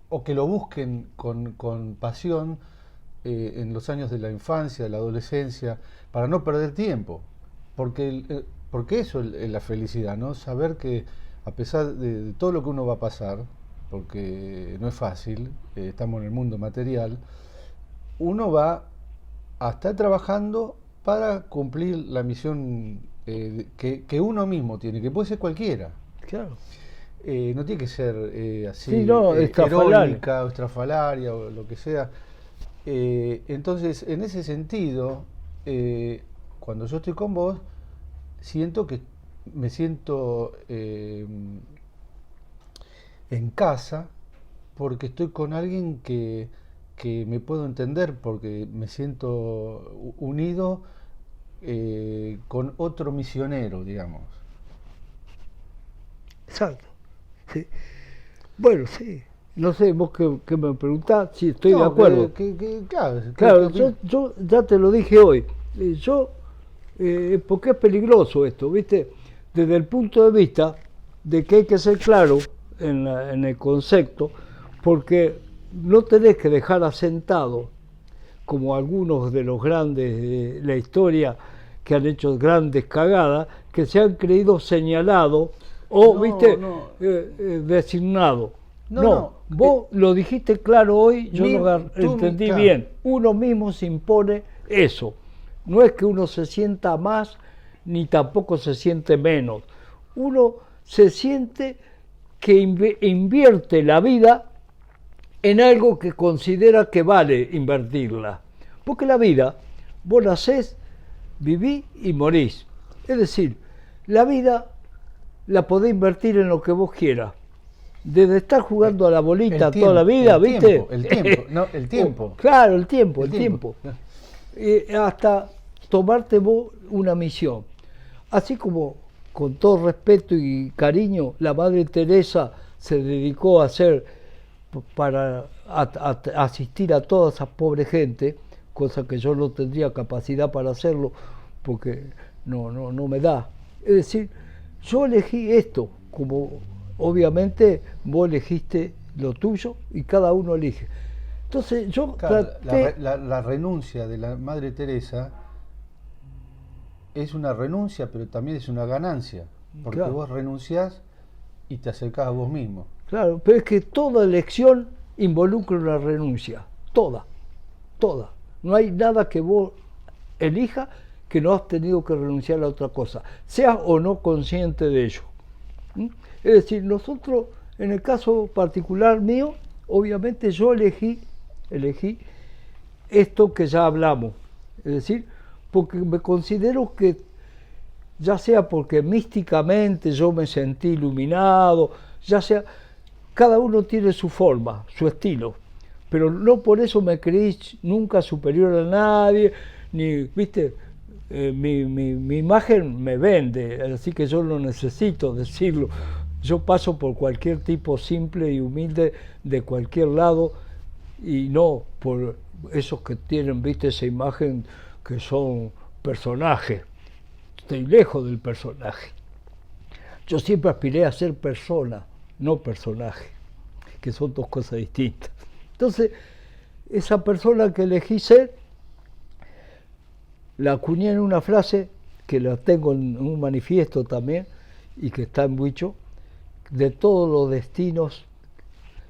o que lo busquen con pasión en los años de la infancia, de la adolescencia, para no perder tiempo. Porque eso es la felicidad, ¿no? Saber que a pesar de todo lo que uno va a pasar, porque no es fácil, estamos en el mundo material, uno va a estar trabajando para cumplir la misión que uno mismo tiene, que puede ser cualquiera. Claro. No tiene que ser así, Sí, no, heroica o estrafalaria o lo que sea. Entonces, en ese sentido, cuando yo estoy con vos, me siento en casa, porque estoy con alguien que me puedo entender, porque me siento unido con otro misionero, digamos. Exacto. Sí. Bueno, sí. No sé, vos que me preguntás si estoy de acuerdo. Claro, yo ya te lo dije hoy. Porque es peligroso esto, ¿viste? Desde el punto de vista de que hay que ser claro en el concepto, porque no tenés que dejar asentado, como algunos de los grandes de la historia que han hecho grandes cagadas, que se han creído señalados o, designados. No, vos lo dijiste claro hoy, yo lo entendí bien. Uno mismo se impone eso. No es que uno se sienta más, ni tampoco se siente menos. Uno se siente que invierte la vida en algo que considera que vale invertirla. Porque la vida, vos nacés, vivís y morís. Es decir, la vida la podés invertir en lo que vos quieras. Desde estar jugando a la bolita toda la vida, ¿viste? El tiempo. Claro, el tiempo. Hasta tomarte vos una misión. Así como, con todo respeto y cariño, la Madre Teresa se dedicó a hacer para asistir a toda esa pobre gente, cosa que yo no tendría capacidad para hacerlo porque no me da. Es decir, yo elegí esto, como obviamente vos elegiste lo tuyo y cada uno elige. Entonces yo Claro, traté... la renuncia de la Madre Teresa es una renuncia, pero también es una ganancia, porque Claro. vos renunciás y te acercás a vos mismo. Claro, pero es que toda elección involucra una renuncia, toda. No hay nada que vos elijas que no has tenido que renunciar a otra cosa, seas o no consciente de ello. ¿Mm? Es decir, nosotros, en el caso particular mío, obviamente yo elegí esto que ya hablamos. Es decir, porque me considero que, ya sea porque místicamente yo me sentí iluminado, ya sea, cada uno tiene su forma, su estilo, pero no por eso me creí nunca superior a nadie, ni, viste, mi imagen me vende, así que yo no necesito decirlo. Yo paso por cualquier tipo simple y humilde de cualquier lado y no por esos que tienen, viste, esa imagen que son personajes. Estoy lejos del personaje. Yo siempre aspiré a ser persona, no personaje, que son dos cosas distintas. Entonces, esa persona que elegí ser, la acuñé en una frase que la tengo en un manifiesto también y que está en Huicho: de todos los destinos,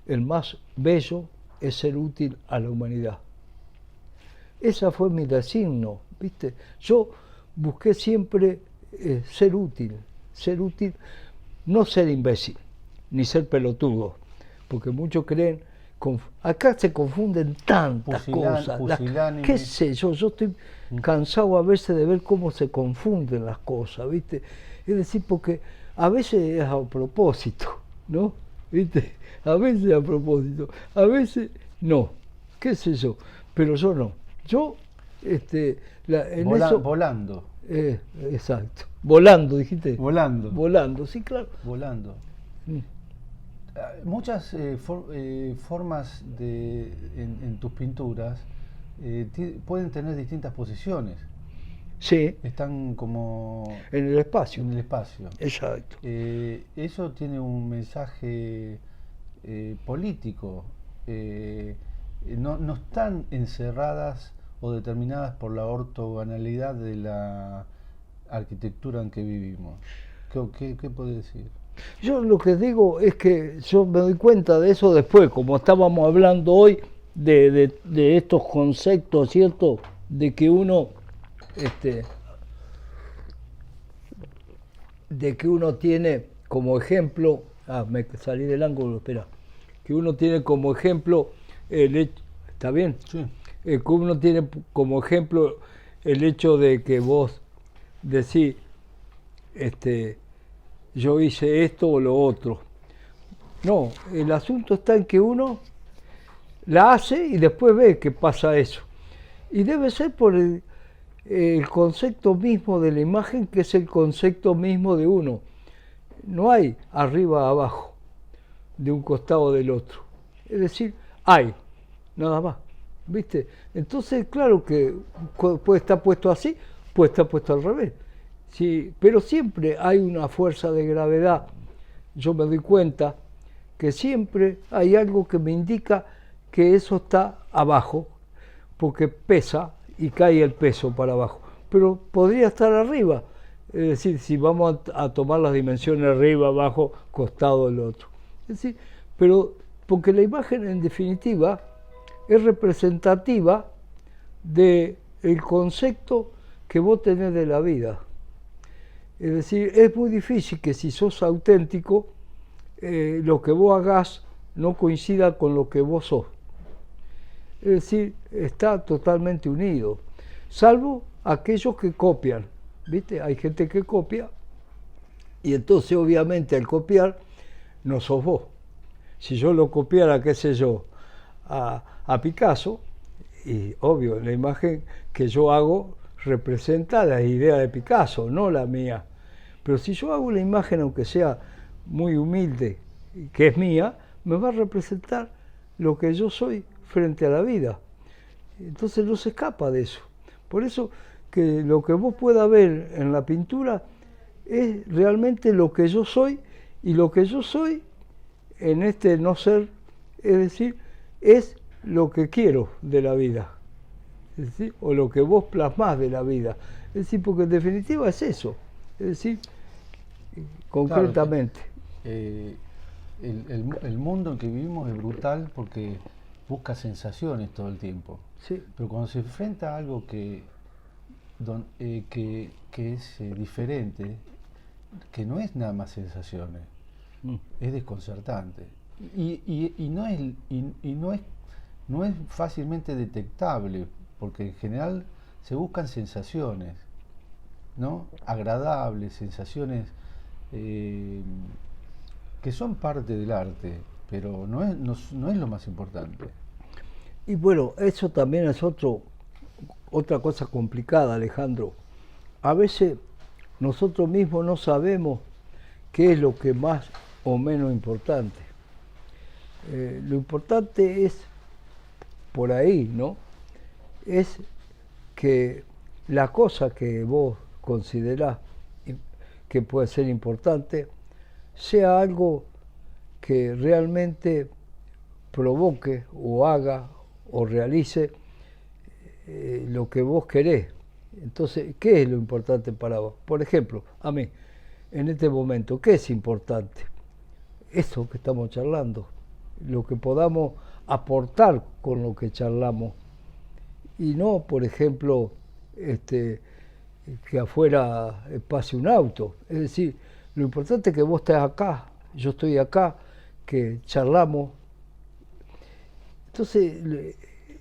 el más bello es ser útil a la humanidad. Esa fue mi designo, ¿viste? Yo busqué siempre ser útil, no ser imbécil, ni ser pelotudo, porque muchos creen, acá se confunden tantas cosas, qué sé yo estoy cansado a veces de ver cómo se confunden las cosas, ¿viste? Es decir, porque a veces es a propósito, ¿no? ¿Viste? A veces a propósito, a veces no, qué sé yo, pero yo no. Yo, volando. Exacto. Volando, dijiste. Volando. Volando, sí, claro. Volando. Muchas formas en tus pinturas pueden tener distintas posiciones. Sí. Están como... En el espacio. En el espacio. Exacto. Eso tiene un mensaje político. No están encerradas o determinadas por la ortogonalidad de la arquitectura en que vivimos. ¿Qué puede decir? Yo lo que digo es que yo me doy cuenta de eso después, como estábamos hablando hoy de estos conceptos, ¿cierto? De que uno tiene como ejemplo, me salí del ángulo, espera, que uno tiene como ejemplo ¿está bien? Sí. Que uno tiene como ejemplo el hecho de que vos decís, yo hice esto o lo otro. No, el asunto está en que uno la hace y después ve que pasa eso. Y debe ser por el concepto mismo de la imagen, que es el concepto mismo de uno. No hay arriba abajo, de un costado o del otro. Es decir, hay, nada más. ¿Viste? Entonces, claro que puede estar puesto así, puede estar puesto al revés. Sí, pero siempre hay una fuerza de gravedad. Yo me doy cuenta que siempre hay algo que me indica que eso está abajo, porque pesa y cae el peso para abajo. Pero podría estar arriba. Es decir, si vamos a tomar las dimensiones arriba, abajo, costado, el otro. Es decir, pero porque la imagen en definitiva es representativa del concepto que vos tenés de la vida. Es decir, es muy difícil que si sos auténtico, lo que vos hagás no coincida con lo que vos sos. Es decir, está totalmente unido, salvo aquellos que copian, ¿viste? Hay gente que copia y entonces obviamente al copiar no sos vos. Si yo lo copiara, qué sé yo, a Picasso, y obvio, la imagen que yo hago representa la idea de Picasso, no la mía. Pero si yo hago una imagen, aunque sea muy humilde, que es mía, me va a representar lo que yo soy frente a la vida. Entonces no se escapa de eso. Por eso que lo que vos puedas ver en la pintura es realmente lo que yo soy, y lo que yo soy en este no ser, es decir, es lo que quiero de la vida, es decir, o lo que vos plasmás de la vida. Es decir, porque en definitiva es eso, es decir, concretamente. Claro, el mundo en que vivimos es brutal porque busca sensaciones todo el tiempo. Sí. Pero cuando se enfrenta a algo que es diferente, que no es nada más sensaciones, es desconcertante. Y no es fácilmente detectable, porque en general se buscan sensaciones, ¿no? Agradables, sensaciones que son parte del arte, pero no es lo más importante. Y bueno, eso también es otra cosa complicada, Alejandro. A veces nosotros mismos no sabemos qué es lo que más o menos importante. Lo importante es por ahí, ¿no? Es que la cosa que vos considerás que puede ser importante sea algo que realmente provoque o haga o realice lo que vos querés. Entonces, ¿qué es lo importante para vos? Por ejemplo, a mí, en este momento, ¿qué es importante? Eso que estamos charlando, lo que podamos aportar con lo que charlamos, y no, por ejemplo, que afuera pase un auto. Es decir, lo importante es que vos estés acá, yo estoy acá, que charlamos. Entonces,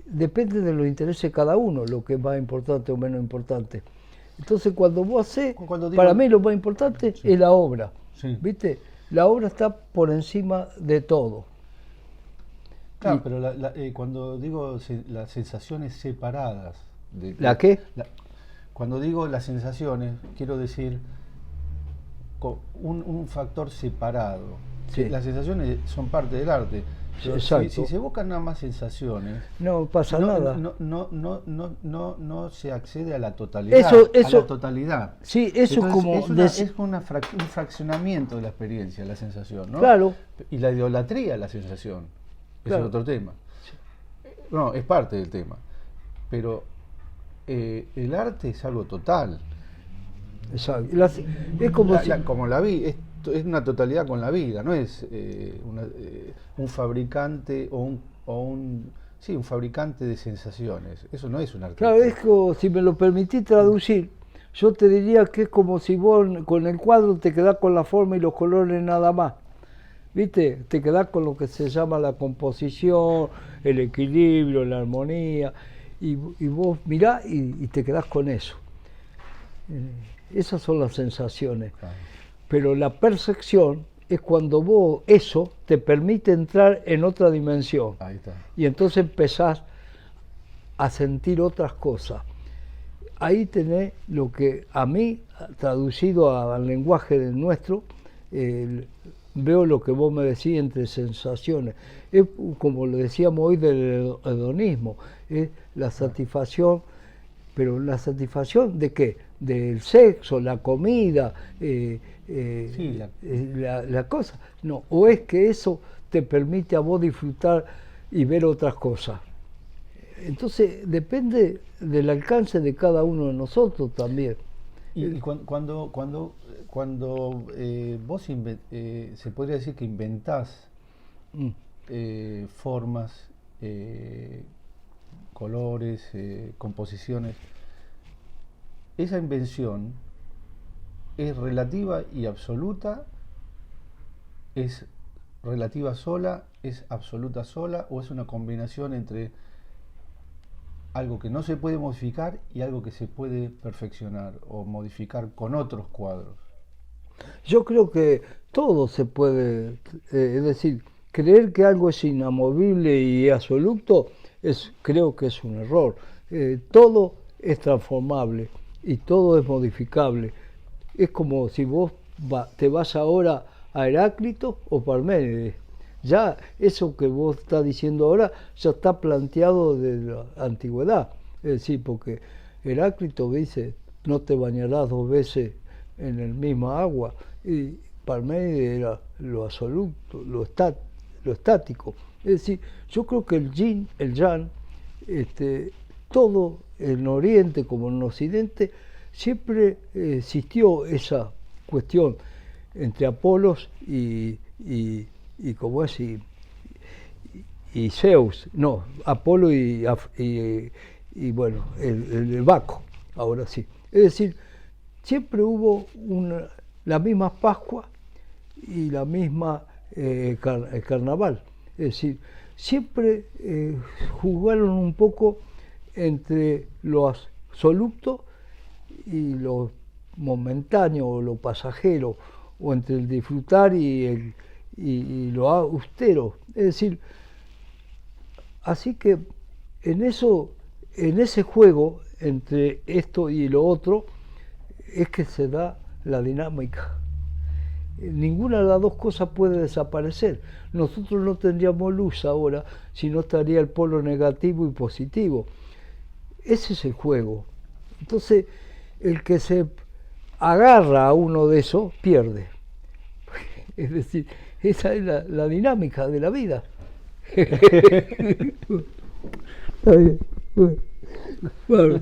depende de los intereses de cada uno, lo que es más importante o menos importante. Entonces, cuando vos hacés, para mí lo más importante es la obra. Sí. ¿Viste? La obra está por encima de todo. Claro, pero cuando digo las sensaciones separadas... ¿La qué? Cuando digo las sensaciones, quiero decir un factor separado. Sí. Las sensaciones son parte del arte. Pero si se buscan nada más sensaciones, no pasa nada. No se accede a la totalidad. Eso, a la totalidad. Sí, eso entonces, es como un fraccionamiento de la experiencia, la sensación, ¿no? Claro. Y la idolatría a la sensación. Claro. Es otro tema. No, es parte del tema. Pero el arte es algo total. Exacto. Es como como la vida, es una totalidad con la vida, no es un fabricante un fabricante de sensaciones. Eso no es un artista. Claro, es como, si me lo permitís traducir, yo te diría que es como si vos con el cuadro te quedás con la forma y los colores nada más. ¿Viste? Te quedás con lo que se llama la composición, el equilibrio, la armonía, y vos mirás y te quedás con eso. Esas son las sensaciones. Claro. Pero la percepción es cuando vos eso te permite entrar en otra dimensión. Ahí está. Y entonces empezás a sentir otras cosas. Ahí tenés lo que a mí, traducido al lenguaje del nuestro, veo lo que vos me decís entre sensaciones. Es como lo decíamos hoy del hedonismo, es la satisfacción, pero la satisfacción ¿de qué? Del sexo, la comida, la cosa. No, o es que eso te permite a vos disfrutar y ver otras cosas. Entonces depende del alcance de cada uno de nosotros también. Y cuando vos se podría decir que inventás formas, colores, composiciones, esa invención es relativa y absoluta, es relativa sola, es absoluta sola, o es una combinación entre algo que no se puede modificar y algo que se puede perfeccionar o modificar con otros cuadros. Yo creo que todo se puede, es decir, creer que algo es inamovible y absoluto, creo que es un error. Todo es transformable y todo es modificable. Es como si vos te vas ahora a Heráclito o Parménides. Ya eso que vos estás diciendo ahora ya está planteado desde la antigüedad. Es decir, porque Heráclito dice, no te bañarás 2 veces en el misma agua. Y Parménides era lo absoluto, lo estático. Es decir, yo creo que el yin, el yang, todo en Oriente como en Occidente, siempre existió esa cuestión entre Apolos y como es, y Zeus, no, Apolo y bueno, el Baco, ahora sí. Es decir, siempre hubo la misma Pascua y la misma carnaval. Es decir, siempre jugaron un poco entre lo absoluto y lo momentáneo o lo pasajero, o entre el disfrutar y lo austero. Es decir, así que en ese juego entre esto y lo otro es que se da la dinámica. Ninguna de las dos cosas puede desaparecer. Nosotros no tendríamos luz ahora si no estaría el polo negativo y positivo. Ese es el juego. Entonces, el que se agarra a uno de esos pierde. Es decir, esa es la dinámica de la vida. Está bien. Bueno.